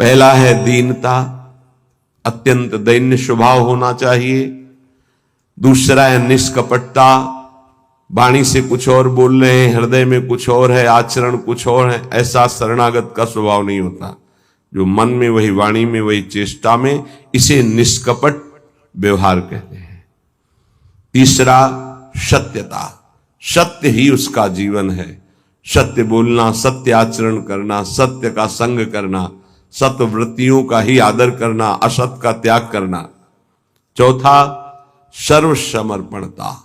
पहला है दीनता, अत्यंत दैन्य स्वभाव होना चाहिए। दूसरा है निष्कपटता, वाणी से कुछ और बोल रहे हैं, हृदय में कुछ और है, आचरण कुछ और है। ऐसा शरणागत का स्वभाव नहीं होता। जो मन में वही, वाणी में वही, चेष्टा में, इसे निष्कपट व्यवहार कहते हैं। तीसरा सत्यता, सत्य ही उसका जीवन है। सत्य बोलना, सत्य आचरण करना, सत्य का संग करना, सत्वृत्तियों का ही आदर करना, असत का त्याग करना। चौथा, सर्व समर्पणता।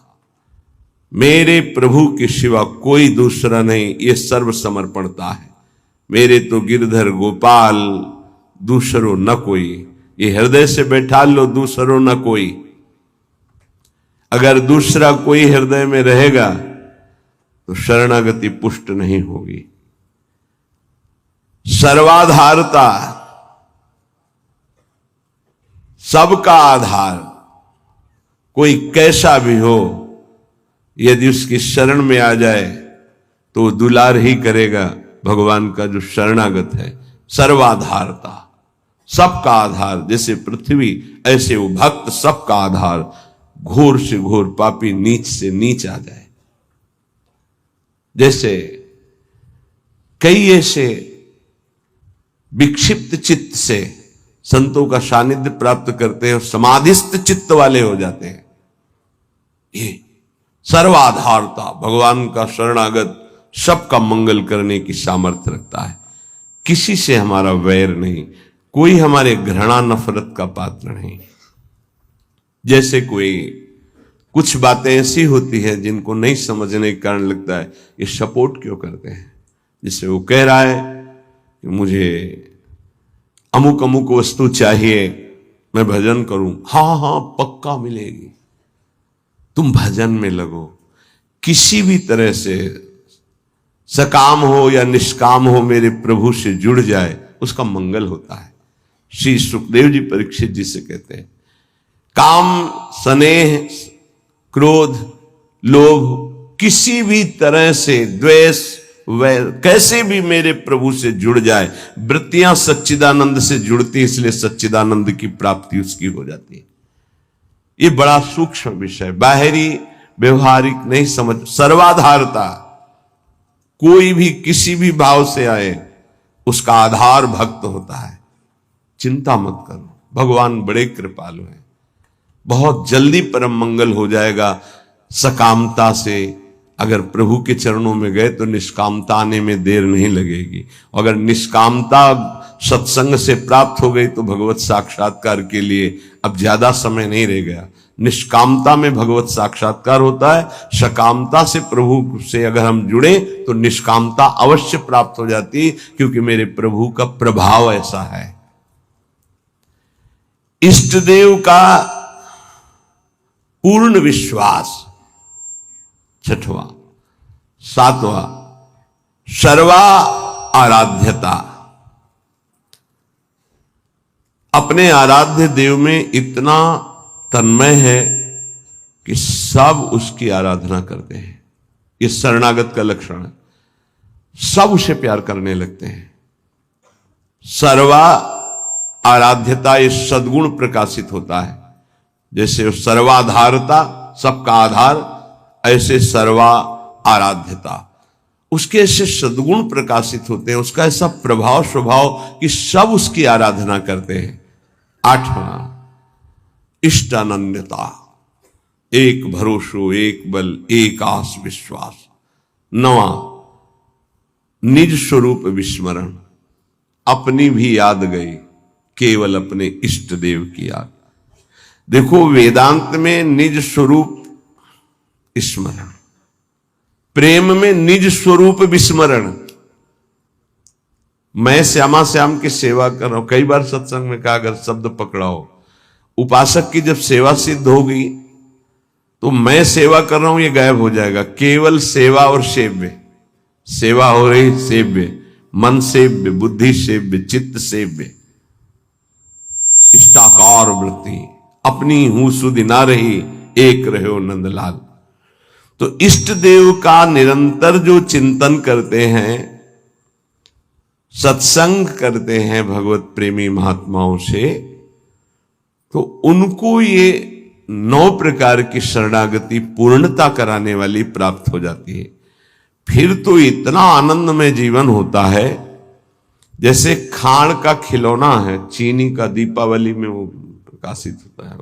मेरे प्रभु के सिवा कोई दूसरा नहीं, ये सर्व समर्पणता है। मेरे तो गिरधर गोपाल, दूसरो न कोई। ये हृदय से बैठा लो, दूसरो न कोई। अगर दूसरा कोई हृदय में रहेगा तो शरणागति पुष्ट नहीं होगी। सर्वाधारता, सबका आधार, कोई कैसा भी हो, यदि उसकी शरण में आ जाए तो वो दुलार ही करेगा भगवान का जो शरणागत है। सर्वाधारता, सबका आधार। जैसे पृथ्वी ऐसे वो भक्त सबका आधार। घोर से घोर पापी नीच से नीच आ जाए। जैसे कई ऐसे विक्षिप्त चित्त से संतों का सानिध्य प्राप्त करते हैं और समाधिस्थ चित्त वाले हो जाते हैं। ये सर्वाधारता, भगवान का शरणागत सबका मंगल करने की सामर्थ्य रखता है। किसी से हमारा वैर नहीं, कोई हमारे घृणा नफरत का पात्र नहीं। जैसे कोई कुछ बातें ऐसी होती हैं जिनको नहीं समझने के कारण लगता है ये सपोर्ट क्यों करते हैं। जिससे वो कह रहा है कि मुझे अमुक अमुक वस्तु चाहिए, मैं भजन करूं। हाँ हाँ पक्का मिलेगी, तुम भजन में लगो। किसी भी तरह से सकाम हो या निष्काम हो, मेरे प्रभु से जुड़ जाए, उसका मंगल होता है। श्री सुखदेव जी परीक्षित जी से कहते हैं, काम, स्नेह, क्रोध, लोभ, किसी भी तरह से द्वेष, वैर, कैसे भी मेरे प्रभु से जुड़ जाए। वृत्तियां सच्चिदानंद से जुड़ती, इसलिए सच्चिदानंद की प्राप्ति उसकी हो जाती है। ये बड़ा सूक्ष्म विषय, बाहरी व्यवहारिक नहीं समझ। सर्वाधारता, कोई भी किसी भी भाव से आए उसका आधार भक्त होता है। चिंता मत करो, भगवान बड़े कृपालु हैं। बहुत जल्दी परम मंगल हो जाएगा। सकामता से अगर प्रभु के चरणों में गए तो निष्कामता आने में देर नहीं लगेगी। अगर निष्कामता सत्संग से प्राप्त हो गई तो भगवत साक्षात्कार के लिए अब ज्यादा समय नहीं रह गया। निष्कामता में भगवत साक्षात्कार होता है। सकामता से प्रभु से अगर हम जुड़े तो निष्कामता अवश्य प्राप्त हो जाती है, क्योंकि मेरे प्रभु का प्रभाव ऐसा है। इष्ट देव का पूर्ण विश्वास, छठवां। सातवां, सर्वा आराध्यता। अपने आराध्य देव में इतना तन्मय है कि सब उसकी आराधना करते हैं। ये शरणागत का लक्षण है। सब उसे प्यार करने लगते हैं। सर्वा आराध्यता, ये सद्गुण प्रकाशित होता है। जैसे सर्वाधारता, सबका आधार, ऐसे सर्वा आराध्यता, उसके ऐसे सद्गुण प्रकाशित होते हैं। उसका ऐसा प्रभाव स्वभाव कि सब उसकी आराधना करते हैं। आठवां, इष्टानन्यता, एक भरोसो, एक बल, एक आस विश्वास। नवां, निज स्वरूप विस्मरण, अपनी भी याद गई, केवल अपने इष्ट देव की याद। देखो, वेदांत में निज स्वरूप स्मरण, प्रेम में निज स्वरूप विस्मरण। मैं श्यामा श्याम की सेवा कर रहा हूं। कई बार सत्संग में कहा, अगर शब्द पकड़ाओ, उपासक की जब सेवा सिद्ध होगी तो मैं सेवा कर रहा हूं ये गायब हो जाएगा। केवल सेवा और सेव्य, सेवा हो रही, सेव्य, मन सेव्य, बुद्धि सेव्य, चित्त सेव्य, इष्टाकार वृत्ति, अपनी हूं सुधि ना रही, एक रहे हो नंदलाल। तो इष्ट देव का निरंतर जो चिंतन करते हैं, सत्संग करते हैं भगवत प्रेमी महात्माओं से, तो उनको ये 9 प्रकार की शरणागति पूर्णता कराने वाली प्राप्त हो जाती है। फिर तो इतना आनंदमय जीवन होता है, जैसे खाण का खिलौना है, चीनी का, दीपावली में वो प्रकाशित होता है,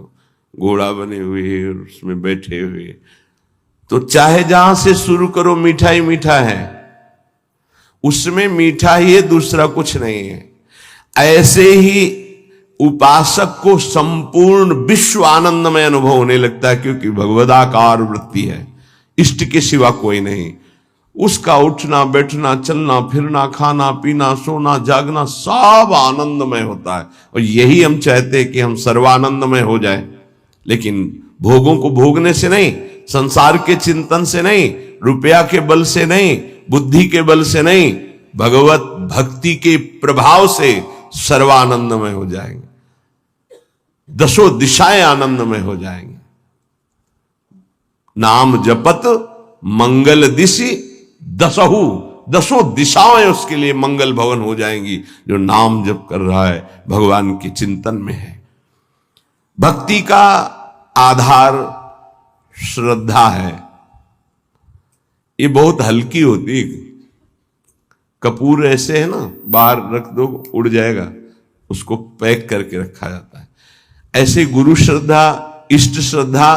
घोड़ा बने हुए और उसमें बैठे हुए। तो चाहे जहां से शुरू करो, मीठा ही मीठा है। उसमें मीठा ही है, दूसरा कुछ नहीं है। ऐसे ही उपासक को संपूर्ण विश्व आनंदमय अनुभव होने लगता है, क्योंकि भगवदाकार वृत्ति है, इष्ट के सिवा कोई नहीं। उसका उठना बैठना चलना फिरना खाना पीना सोना जागना सब आनंदमय होता है। और यही हम चाहते हैं कि हम सर्वानंदमय हो जाए, लेकिन भोगों को भोगने से नहीं, संसार के चिंतन से नहीं, रुपया के बल से नहीं, बुद्धि के बल से नहीं, भगवत भक्ति के प्रभाव से सर्वानंदमय हो जाएंगे, दसों दिशाएं आनंदमय हो जाएंगे। नाम जपत मंगल दिशि दसहु, दसों दिशाएं उसके लिए मंगल भवन हो जाएंगी, जो नाम जप कर रहा है, भगवान के चिंतन में है। भक्ति का आधार श्रद्धा है। ये बहुत हल्की होती है। कपूर ऐसे है ना, बाहर रख दो उड़ जाएगा, उसको पैक करके रखा जाता है। ऐसे गुरु श्रद्धा, इष्ट श्रद्धा,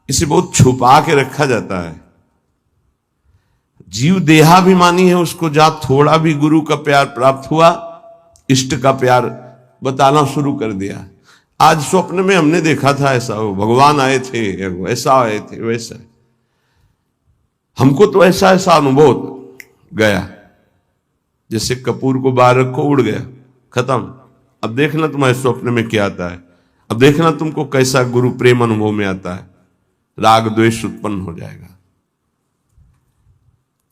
इसे बहुत छुपा के रखा जाता है। जीव देहाभिमानी है, उसको जहां थोड़ा भी गुरु का प्यार प्राप्त हुआ, इष्ट का प्यार बताना शुरू कर दिया। आज स्वप्न में हमने देखा था ऐसा, हो भगवान आए थे, ऐसा आए थे, वैसा। हमको तो ऐसा ऐसा अनुभव गया, जैसे कपूर को बाहर रखो उड़ गया, खत्म। अब देखना तुम्हारे स्वप्न में क्या आता है, अब देखना तुमको कैसा गुरु प्रेम अनुभव में आता है, राग द्वेष उत्पन्न हो जाएगा।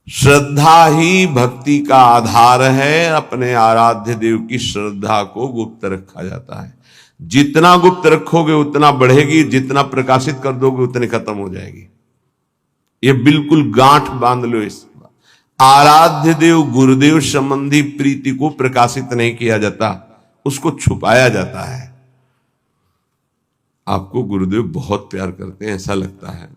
श्रद्धा ही भक्ति का आधार है। अपने आराध्य देव की श्रद्धा को गुप्त रखा जाता है। जितना गुप्त रखोगे उतना बढ़ेगी, जितना प्रकाशित कर दोगे उतनी खत्म हो जाएगी। ये बिल्कुल गांठ बांध लो इस। आराध्य देव गुरुदेव संबंधी प्रीति को प्रकाशित नहीं किया जाता, उसको छुपाया जाता है। आपको गुरुदेव बहुत प्यार करते हैं ऐसा लगता है,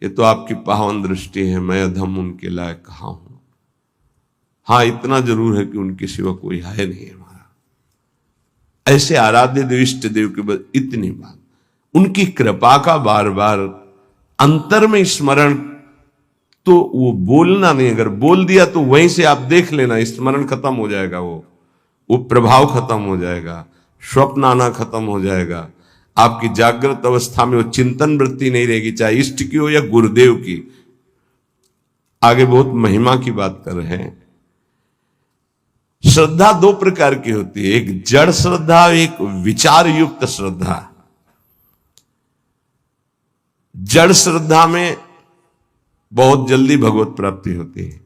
ये तो आपकी पावन दृष्टि है, मैं अधम उनके लायक कहां हूं। हां, इतना जरूर है कि उनके सिवा कोई है नहीं हमारा। ऐसे आराध्य देव इष्ट देव के बाद इतनी बात, उनकी कृपा का बार बार अंतर में स्मरण, तो वो बोलना नहीं, अगर बोल दिया तो वहीं से आप देख लेना, स्मरण खत्म हो जाएगा, वो प्रभाव खत्म हो जाएगा, स्वप्न आना खत्म हो जाएगा। आपकी जागृत अवस्था में वो चिंतन वृत्ति नहीं रहेगी, चाहे इष्ट की हो या गुरुदेव की। आगे बहुत महिमा की बात कर रहे हैं। श्रद्धा दो प्रकार की होती है, एक जड़ श्रद्धा, एक विचार युक्त श्रद्धा। जड़ श्रद्धा में बहुत जल्दी भगवत प्राप्ति होती है।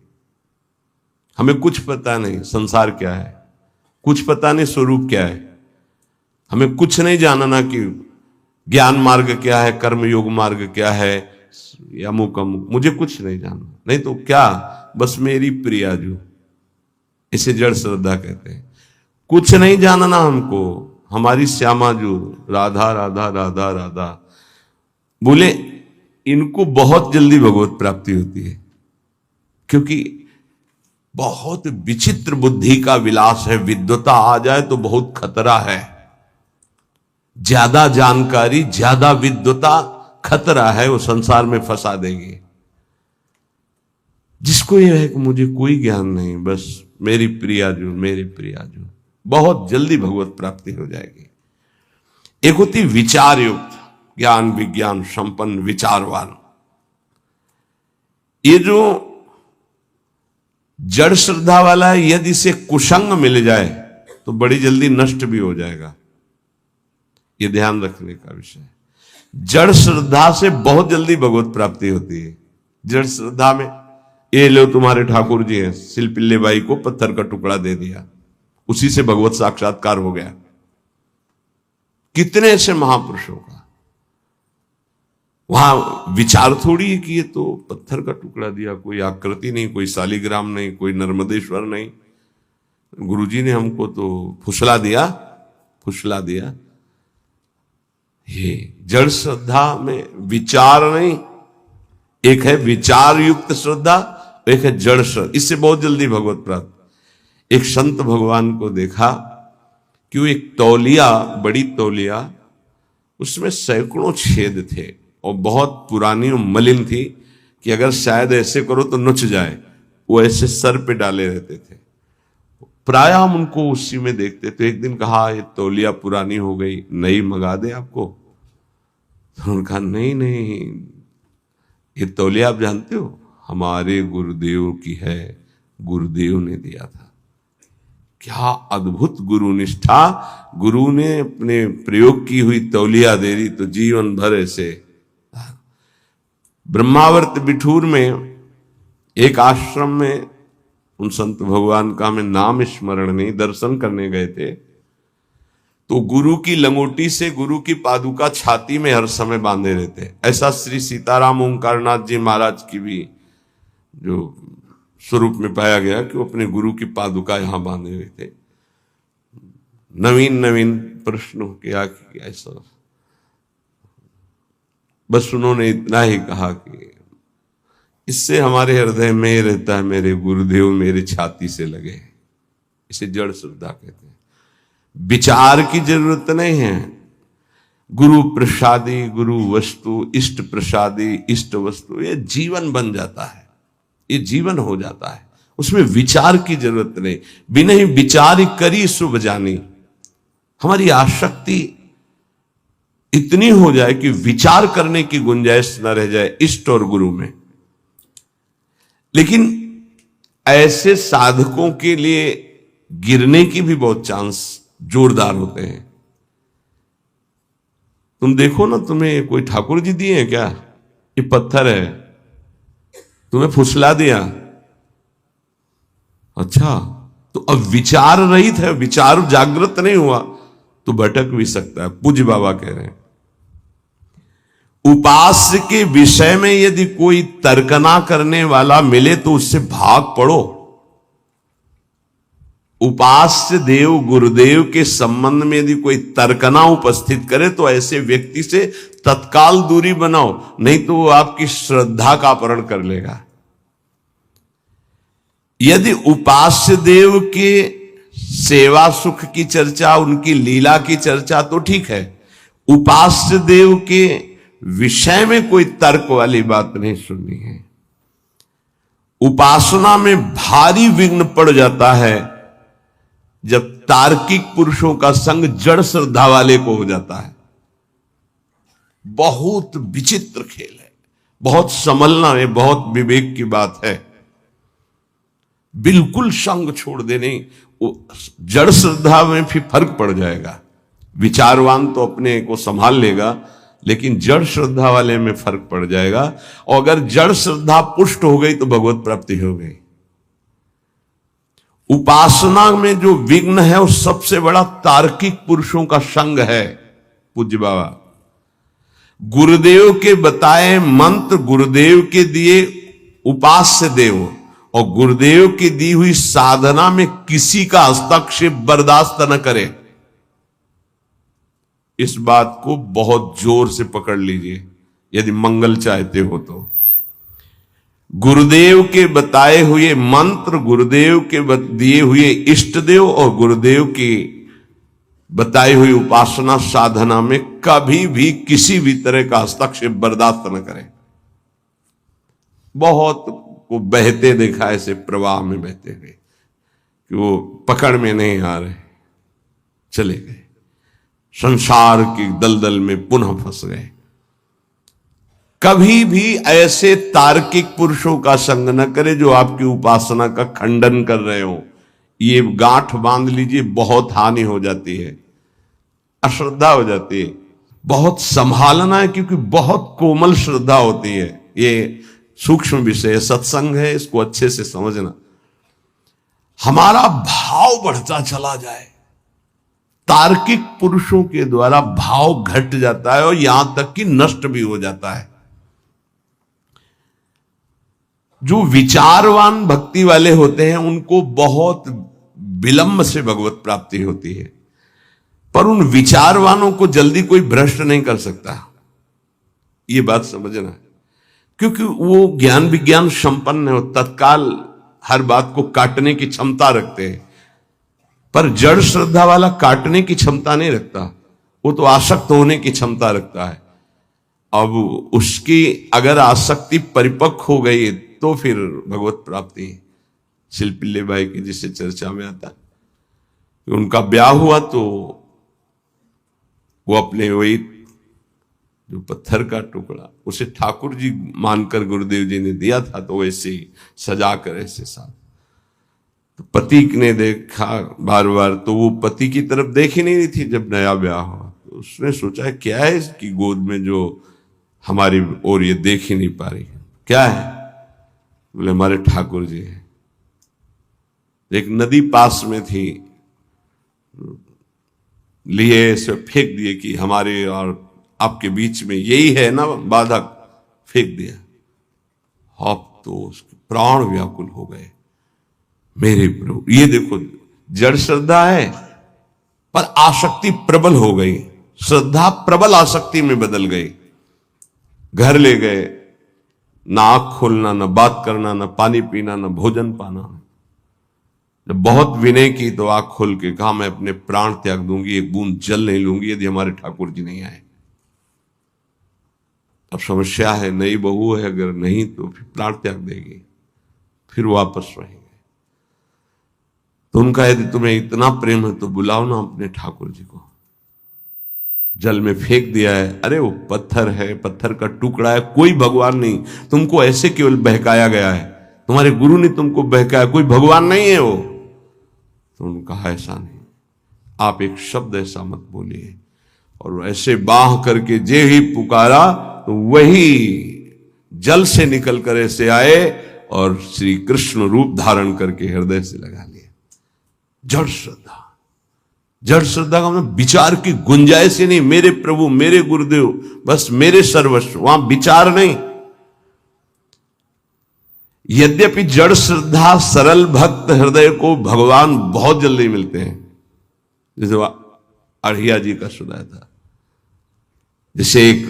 हमें कुछ पता नहीं संसार क्या है, कुछ पता नहीं स्वरूप क्या है, हमें कुछ नहीं जानना कि ज्ञान मार्ग क्या है, कर्म योग मार्ग क्या है, या अमुक अमुक, मुझे कुछ नहीं जानना। नहीं तो क्या, बस मेरी प्रिया जो, इसे जड़ श्रद्धा कहते हैं। कुछ नहीं जानना हमको, हमारी श्यामा जो, राधा राधा राधा राधा बोले, इनको बहुत जल्दी भगवत प्राप्ति होती है, क्योंकि बहुत विचित्र बुद्धि का विलास है। विद्वता आ जाए तो बहुत खतरा है। ज्यादा जानकारी, ज्यादा विद्वता खतरा है, वो संसार में फंसा देगी। जिसको यह है कि मुझे कोई ज्ञान नहीं, बस मेरी प्रिया जो, मेरी प्रिया जो, बहुत जल्दी भगवत प्राप्ति हो जाएगी। एक होती विचार युक्त, ज्ञान विज्ञान संपन्न विचारवान। ये जो जड़ श्रद्धा वाला है, यदि इसे कुसंग मिल जाए तो बड़ी जल्दी नष्ट भी हो जाएगा। ये ध्यान रखने का विषय है। जड़ श्रद्धा से बहुत जल्दी भगवत प्राप्ति होती है। जड़ श्रद्धा में, ये लो तुम्हारे ठाकुर जी हैं, सिलपिल्ले बाई को पत्थर का टुकड़ा दे दिया, उसी से भगवत साक्षात्कार हो गया। कितने ऐसे महापुरुषों का वहां विचार थोड़ी है कि ये तो पत्थर का टुकड़ा दिया, कोई आकृति नहीं, कोई शालिग्राम नहीं, कोई नर्मदेश्वर नहीं, गुरुजी ने हमको तो फुसला दिया, फुसला दिया। ये जड़ श्रद्धा में विचार नहीं, एक है विचार युक्त श्रद्धा, एक है जड़ श्रद्धा। इससे बहुत जल्दी भगवत प्राप्त। एक संत भगवान को देखा कि वो एक तौलिया, बड़ी तौलिया, उसमें सैकड़ों छेद थे और बहुत पुरानी और मलिन थी कि अगर शायद ऐसे करो तो नुच जाए। वो ऐसे सर पे डाले रहते थे। प्रायः हम उनको उसी में देखते थे। एक दिन कहा ये तौलिया पुरानी हो गई, नई मंगा दे आपको। तो उन्होंने कहा नहीं नहीं, ये तौलिया आप जानते हो हमारे गुरुदेव की है, गुरुदेव ने दिया था। क्या अद्भुत गुरु निष्ठा! गुरु ने अपने प्रयोग की हुई तौलिया दे दी तो जीवन भर ऐसे। ब्रह्मावर्त बिठूर में एक आश्रम में उन संत भगवान का हमें नाम स्मरण नहीं, दर्शन करने गए थे। तो गुरु की लंगोटी से गुरु की पादुका छाती में हर समय बांधे रहते। ऐसा श्री सीताराम ओंकारनाथ जी महाराज की भी जो स्वरूप में पाया गया कि वो अपने गुरु की पादुका यहां बांधे हुए थे। नवीन नवीन प्रश्न किया कि ऐसा, बस उन्होंने इतना ही कहा कि इससे हमारे हृदय में रहता है मेरे गुरुदेव मेरे छाती से लगे। इसे जड़ श्रद्धा कहते हैं। विचार की जरूरत नहीं है। गुरु प्रसादी, गुरु वस्तु, इष्ट प्रसादी, इष्ट वस्तु, ये जीवन बन जाता है, ये जीवन हो जाता है। उसमें विचार की जरूरत नहीं। बिना ही विचार करी शुभ जानी। हमारी आसक्ति इतनी हो जाए कि विचार करने की गुंजाइश न रह जाए इष्ट और गुरु में। लेकिन ऐसे साधकों के लिए गिरने की भी बहुत चांस जोरदार होते हैं। तुम देखो ना, तुम्हें कोई ठाकुर जी दिए हैं क्या? ये पत्थर है, तुम्हें फुसला दिया, अच्छा तो अब विचार रहित है, विचार जागृत नहीं हुआ तो भटक भी सकता है। पूज्य बाबा कह रहे हैं उपास्य के विषय में यदि कोई तर्कना करने वाला मिले तो उससे भाग पड़ो। उपास्य देव गुरुदेव के संबंध में यदि कोई तर्कना उपस्थित करे तो ऐसे व्यक्ति से तत्काल दूरी बनाओ, नहीं तो वो आपकी श्रद्धा का अपहरण कर लेगा। यदि उपास्य देव के सेवा सुख की चर्चा, उनकी लीला की चर्चा तो ठीक है, उपास्य देव के विषय में कोई तर्क वाली बात नहीं सुननी है। उपासना में भारी विघ्न पड़ जाता है जब तार्किक पुरुषों का संग जड़ श्रद्धा वाले को हो जाता है। बहुत विचित्र खेल है, बहुत संभलना है, बहुत विवेक की बात है। बिल्कुल संग छोड़ देने, जड़ श्रद्धा में फिर फर्क पड़ जाएगा। विचारवान तो अपने को संभाल लेगा, लेकिन जड़ श्रद्धा वाले में फर्क पड़ जाएगा। और अगर जड़ श्रद्धा पुष्ट हो गई तो भगवत प्राप्ति हो गई। उपासना में जो विघ्न है वो सबसे बड़ा तार्किक पुरुषों का संग है। पूज्य बाबा गुरुदेव के बताए मंत्र, गुरुदेव के दिए उपास्य देव और गुरुदेव की दी हुई साधना में किसी का हस्तक्षेप बर्दाश्त न करे। इस बात को बहुत जोर से पकड़ लीजिए यदि मंगल चाहते हो तो। गुरुदेव के बताए हुए मंत्र, गुरुदेव के दिए हुए इष्ट देव और गुरुदेव की बताई हुई उपासना साधना में कभी भी किसी भी तरह का हस्तक्षेप बर्दाश्त न करें। बहुत को बहते देखा ऐसे प्रवाह में बहते हुए कि वो पकड़ में नहीं आ रहे, चले गए, संसार की दलदल में पुनः फंस गए। कभी भी ऐसे तार्किक पुरुषों का संग न करे जो आपकी उपासना का खंडन कर रहे हो। ये गांठ बांध लीजिए, बहुत हानि हो जाती है, अश्रद्धा हो जाती है। बहुत संभालना है क्योंकि बहुत कोमल श्रद्धा होती है। ये सूक्ष्म विषय सत्संग है, इसको अच्छे से समझना। हमारा भाव बढ़ता चला जाए, तार्किक पुरुषों के द्वारा भाव घट जाता है और यहां तक कि नष्ट भी हो जाता है। जो विचारवान भक्ति वाले होते हैं उनको बहुत विलंब से भगवत प्राप्ति होती है, पर उन विचारवानों को जल्दी कोई भ्रष्ट नहीं कर सकता। ये बात समझना है, क्योंकि वो ज्ञान विज्ञान संपन्न है, तत्काल हर बात को काटने की क्षमता रखते हैं। पर जड़ श्रद्धा वाला काटने की क्षमता नहीं रखता, वो तो आसक्त होने की क्षमता रखता है। अब उसकी अगर आसक्ति परिपक्व हो गई तो फिर भगवत प्राप्ति शिल्पिल्ले भाई की जिसे चर्चा में आता है, उनका ब्याह हुआ तो वो अपने वही जो पत्थर का टुकड़ा उसे ठाकुर जी मानकर गुरुदेव जी ने दिया था, तो वैसे ही सजा कर ऐसे साथ, तो पति ने देखा बार बार, तो वो पति की तरफ देख ही नहीं रही थी जब नया ब्याह हुआ, तो उसने सोचा क्या है इसकी गोद में जो हमारी ओर ये देख ही नहीं पा रही, क्या है? बोले हमारे ठाकुर जी है। एक नदी पास में थी, लिए ऐसे फेंक दिए कि हमारे और आपके बीच में यही है ना बाधक, फेंक दिया। आप तो उसके प्राण व्याकुल हो गए, मेरे प्रभु। ये देखो, जड़ श्रद्धा है पर आसक्ति प्रबल हो गई, श्रद्धा प्रबल आसक्ति में बदल गई। घर ले गए, ना आंख खोलना, ना बात करना, ना पानी पीना, ना भोजन पाना। जब बहुत विनय की तो आंख खोल के कहा मैं अपने प्राण त्याग दूंगी, एक बूंद जल नहीं लूंगी यदि हमारे ठाकुर जी नहीं आए। अब समस्या है, नई बहू है, अगर नहीं तो फिर प्राण त्याग देगी, फिर वापस रहेंगे। तो उनका यदि तुम्हें इतना प्रेम है तो बुलाओ ना अपने ठाकुर जी को। जल में फेंक दिया है, अरे वो पत्थर है, पत्थर का टुकड़ा है, कोई भगवान नहीं, तुमको ऐसे केवल बहकाया गया है, तुम्हारे गुरु ने तुमको बहकाया, कोई भगवान नहीं है वो। तो उन्होंने कहा ऐसा नहीं, आप एक शब्द ऐसा मत बोलिए। और ऐसे बाह करके जे ही पुकारा तो वही जल से निकल कर ऐसे आए और श्री कृष्ण रूप धारण करके हृदय से लगा लिया। जड़ श्रद्धा, जड़ श्रद्धा का मतलब विचार की गुंजाइश ही नहीं, मेरे प्रभु, मेरे गुरुदेव, बस मेरे सर्वस्व, वहां विचार नहीं। यद्यपि जड़ श्रद्धा सरल भक्त हृदय को भगवान बहुत जल्दी मिलते हैं, जैसे अढ़िया जी का सुनाया था। जैसे एक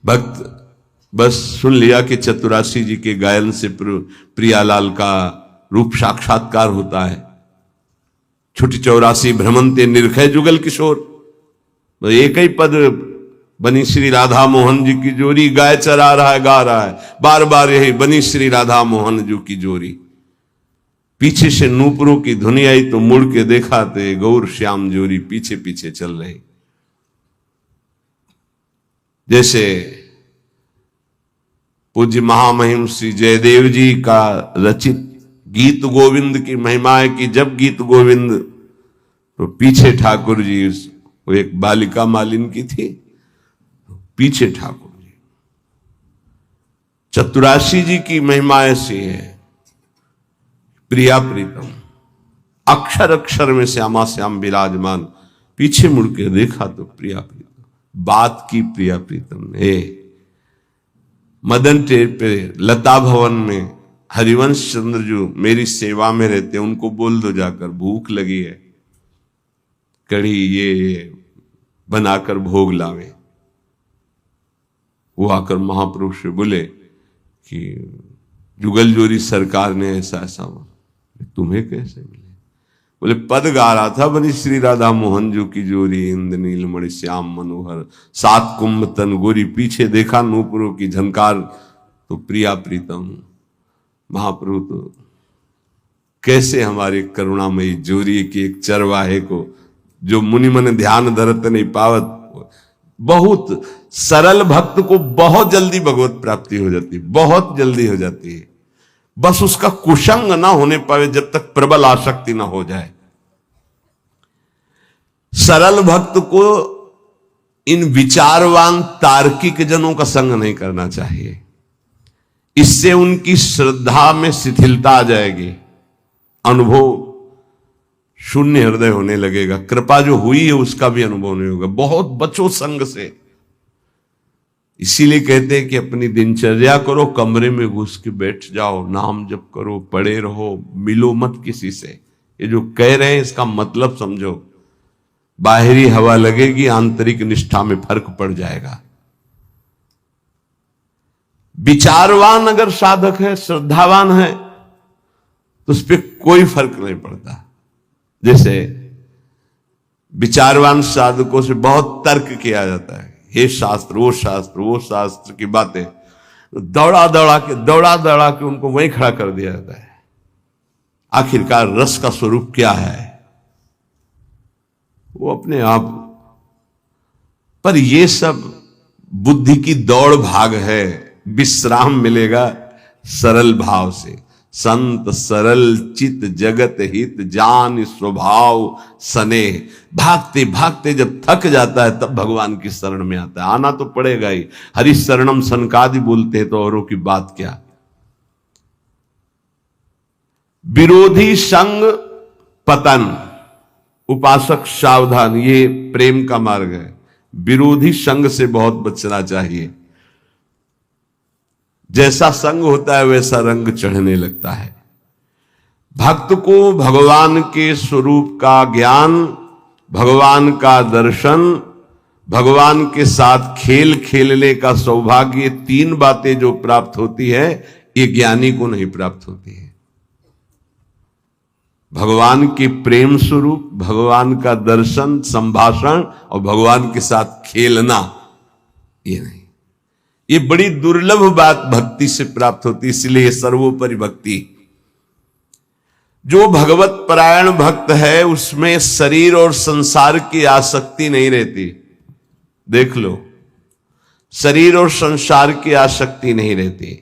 भक्त बस सुन लिया कि चतुरासी जी के गायन से प्रियालाल का रूप साक्षात्कार होता है, छुटी 84 भ्रमंते निर्खय जुगल किशोर, तो एक ही पद बनी श्री राधा मोहन जी की जोरी, गाय चरा रहा है, गा रहा है बार बार यही बनी श्री राधा मोहन जी की जोरी। पीछे से नूपुरों की धुनी आई तो मुड़ के देखा थे गौर श्याम जोरी पीछे पीछे चल रही। जैसे पूज्य महामहिम श्री जयदेव जी का रचित गीत गोविंद की महिमा है कि जब गीत गोविंद, तो पीछे ठाकुर जी, वो एक बालिका मालिन की थी, पीछे ठाकुर जी। चतुरासी जी की महिमा ऐसी है, प्रिया प्रीतम, अक्षर अक्षर में श्यामा श्याम विराजमान, पीछे मुड़ के देखा तो प्रिया प्रीतम, बात की प्रिया प्रीतम ने। मदन टेर पे लता भवन में हरिवंश चंद्र जो मेरी सेवा में रहते, उनको बोल दो जाकर भूख लगी है, कढ़ी ये बनाकर भोग लावे। वो आकर महापुरुष से बोले कि जुगल जोरी सरकार ने ऐसा ऐसा, तुम्हें कैसे मिले? बोले पद गा रहा था बनी श्री राधा मोहन जो की जोरी, इंद्र नीलमणि श्याम मनोहर, सात कुंभ तन गोरी, पीछे देखा नूपुरों की झनकार तो प्रिया प्रीतम। महाप्रभु तो कैसे हमारे करुणामयी जोरी की एक चरवाहे को, जो मुनि मन ध्यान धरत नहीं पावत, बहुत सरल भक्त को बहुत जल्दी भगवत प्राप्ति हो जाती, बहुत जल्दी हो जाती है। बस उसका कुसंग ना होने पावे, जब तक प्रबल आसक्ति ना हो जाए। सरल भक्त को इन विचारवान तार्किक जनों का संग नहीं करना चाहिए, इससे उनकी श्रद्धा में शिथिलता आ जाएगी, अनुभव शून्य हृदय होने लगेगा, कृपा जो हुई है उसका भी अनुभव नहीं होगा। बहुत बचो संग से। इसीलिए कहते हैं कि अपनी दिनचर्या करो, कमरे में घुस के बैठ जाओ, नाम जप करो, पढ़े रहो, मिलो मत किसी से। ये जो कह रहे हैं इसका मतलब समझो, बाहरी हवा लगेगी, आंतरिक निष्ठा में फर्क पड़ जाएगा। विचारवान अगर साधक है, श्रद्धावान है, तो उस पर कोई फर्क नहीं पड़ता। जैसे विचारवान साधकों से बहुत तर्क किया जाता है, हे शास्त्र वो शास्त्र वो शास्त्र की बातें, दौड़ा दौड़ा के उनको वहीं खड़ा कर दिया जाता है। आखिरकार रस का स्वरूप क्या है, वो अपने आप। पर ये सब बुद्धि की दौड़ भाग है, विश्राम मिलेगा सरल भाव से। संत सरल चित जगत हित जान स्वभाव सने। भागते भागते जब थक जाता है तब भगवान की शरण में आता है। आना तो पड़ेगा ही, हरि शरणम सनकादि बोलते हैं तो औरों की बात क्या। विरोधी संग पतन, उपासक सावधान, ये प्रेम का मार्ग है। विरोधी संग से बहुत बचना चाहिए। जैसा संग होता है वैसा रंग चढ़ने लगता है। भक्त को भगवान के स्वरूप का ज्ञान, भगवान का दर्शन, भगवान के साथ खेल खेलने का सौभाग्य, ये तीन बातें जो प्राप्त होती है ये ज्ञानी को नहीं प्राप्त होती है। भगवान के प्रेम स्वरूप, भगवान का दर्शन, संभाषण और भगवान के साथ खेलना, ये नहीं। ये बड़ी दुर्लभ बात भक्ति से प्राप्त होती, इसलिए सर्वोपरि भक्ति। जो भगवत परायण भक्त है उसमें शरीर और संसार की आसक्ति नहीं रहती। देख लो, शरीर और संसार की आसक्ति नहीं रहती।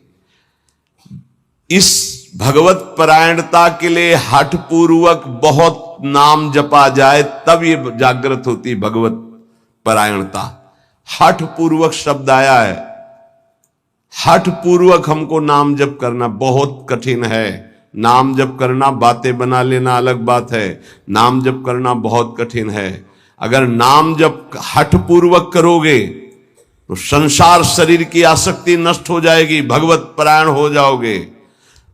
इस भगवत परायणता के लिए हठ पूर्वक बहुत नाम जपा जाए तब ये जागृत होती भगवत परायणता। हठ पूर्वक शब्द आया है। हठ पूर्वक हमको नाम जप करना बहुत कठिन है। नाम जप करना, बातें बना लेना अलग बात है, नाम जप करना बहुत कठिन है। अगर नाम जप हठ पूर्वक करोगे तो संसार शरीर की आसक्ति नष्ट हो जाएगी, भगवत परायण हो जाओगे,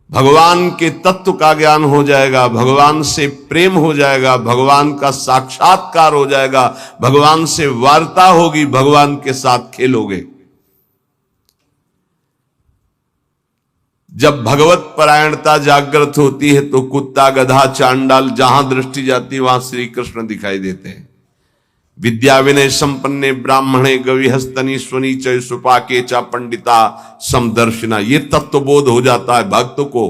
भगवान के तत्व का ज्ञान हो जाएगा, भगवान से प्रेम हो जाएगा, भगवान का साक्षात्कार हो जाएगा, भगवान से वार्ता होगी, भगवान के साथ खेलोगे। जब भगवत परायणता जागृत होती है तो कुत्ता गधा चांडाल जहां दृष्टि जाती है वहां श्री कृष्ण दिखाई देते हैं। विद्या विनय संपन्ने ब्राह्मणे गविहस्तनी स्वनी चय सुपाके चा पंडिता समदर्शिना, ये तत्वबोध हो जाता है भक्त को,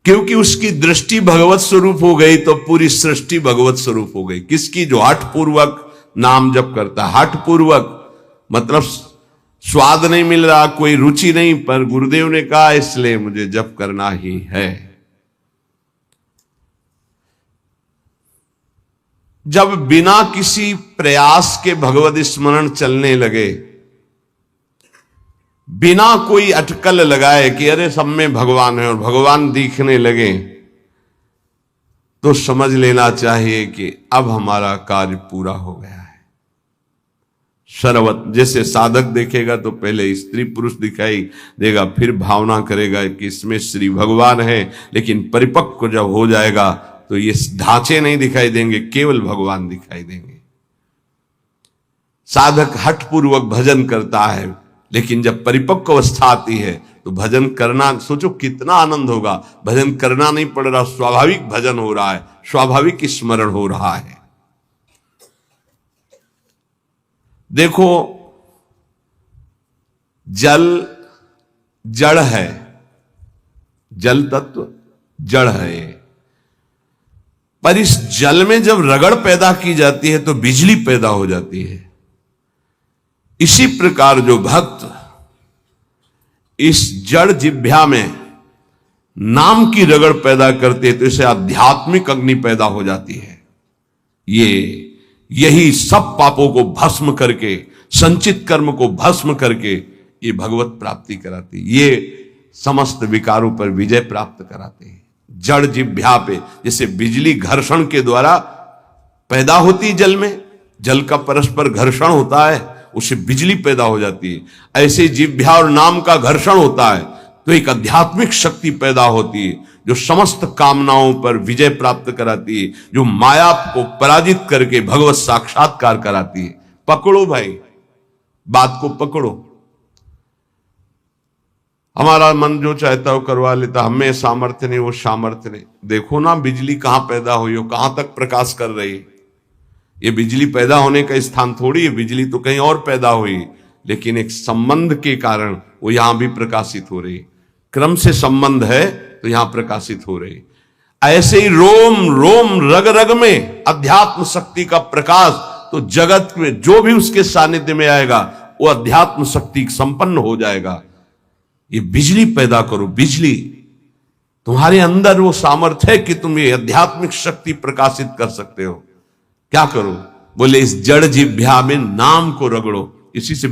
क्योंकि उसकी दृष्टि भगवत स्वरूप हो गई तो पूरी सृष्टि भगवत स्वरूप हो गई। किसकी? जो हठ पूर्वक नाम जप करता है। हठ पूर्वक मतलब स्वाद नहीं मिल रहा, कोई रुचि नहीं, पर गुरुदेव ने कहा इसलिए मुझे जप करना ही है। जब बिना किसी प्रयास के भगवत स्मरण चलने लगे, बिना कोई अटकल लगाए कि अरे सब में भगवान है और भगवान दिखने लगे, तो समझ लेना चाहिए कि अब हमारा कार्य पूरा हो गया है। सर्वत जैसे साधक देखेगा तो पहले स्त्री पुरुष दिखाई देगा, फिर भावना करेगा कि इसमें श्री भगवान है, लेकिन परिपक्व जब हो जाएगा तो ये ढांचे नहीं दिखाई देंगे, केवल भगवान दिखाई देंगे। साधक हठ पूर्वक भजन करता है, लेकिन जब परिपक्व अवस्था आती है तो भजन करना, सोचो कितना आनंद होगा। भजन करना नहीं पड़ रहा, स्वाभाविक भजन हो रहा है, स्वाभाविक स्मरण हो रहा है। देखो, जल जड़ है, जल तत्व जड़ है, पर इस जल में जब रगड़ पैदा की जाती है तो बिजली पैदा हो जाती है। इसी प्रकार जो भक्त इस जड़ जिह्वा में नाम की रगड़ पैदा करते हैं तो इसे आध्यात्मिक अग्नि पैदा हो जाती है। यही सब पापों को भस्म करके, संचित कर्म को भस्म करके ये भगवत प्राप्ति कराती, ये समस्त विकारों पर विजय प्राप्त कराते हैं। जड़ जिह्वा पे जैसे बिजली घर्षण के द्वारा पैदा होती, जल में जल का परस्पर घर्षण होता है, उससे बिजली पैदा हो जाती है। ऐसे जिह्वा और नाम का घर्षण होता है तो एक आध्यात्मिक शक्ति पैदा होती है जो समस्त कामनाओं पर विजय प्राप्त कराती है, जो माया को पराजित करके भगवत साक्षात्कार कराती है। पकड़ो भाई, बात को पकड़ो। हमारा मन जो चाहता हो करवा लेता, हमें सामर्थ्य नहीं, वो सामर्थ्य नहीं। देखो ना बिजली कहां पैदा हुई हो, कहां तक प्रकाश कर रही है। ये बिजली पैदा होने का स्थान थोड़ी है, बिजली तो कहीं और पैदा हुई, लेकिन एक संबंध के कारण वो यहां भी प्रकाशित हो रही है। क्रम से संबंध है तो यहां प्रकाशित हो रही। ऐसे ही रोम रोम रग रग में अध्यात्म शक्ति का प्रकाश, तो जगत में जो भी उसके सानिध्य में आएगा वो अध्यात्म शक्ति संपन्न हो जाएगा। ये बिजली पैदा करो, बिजली तुम्हारे अंदर वो सामर्थ्य है कि तुम ये आध्यात्मिक शक्ति प्रकाशित कर सकते हो। क्या करो? बोले इस जड़ जिह्वा में नाम को रगड़ो, इसी से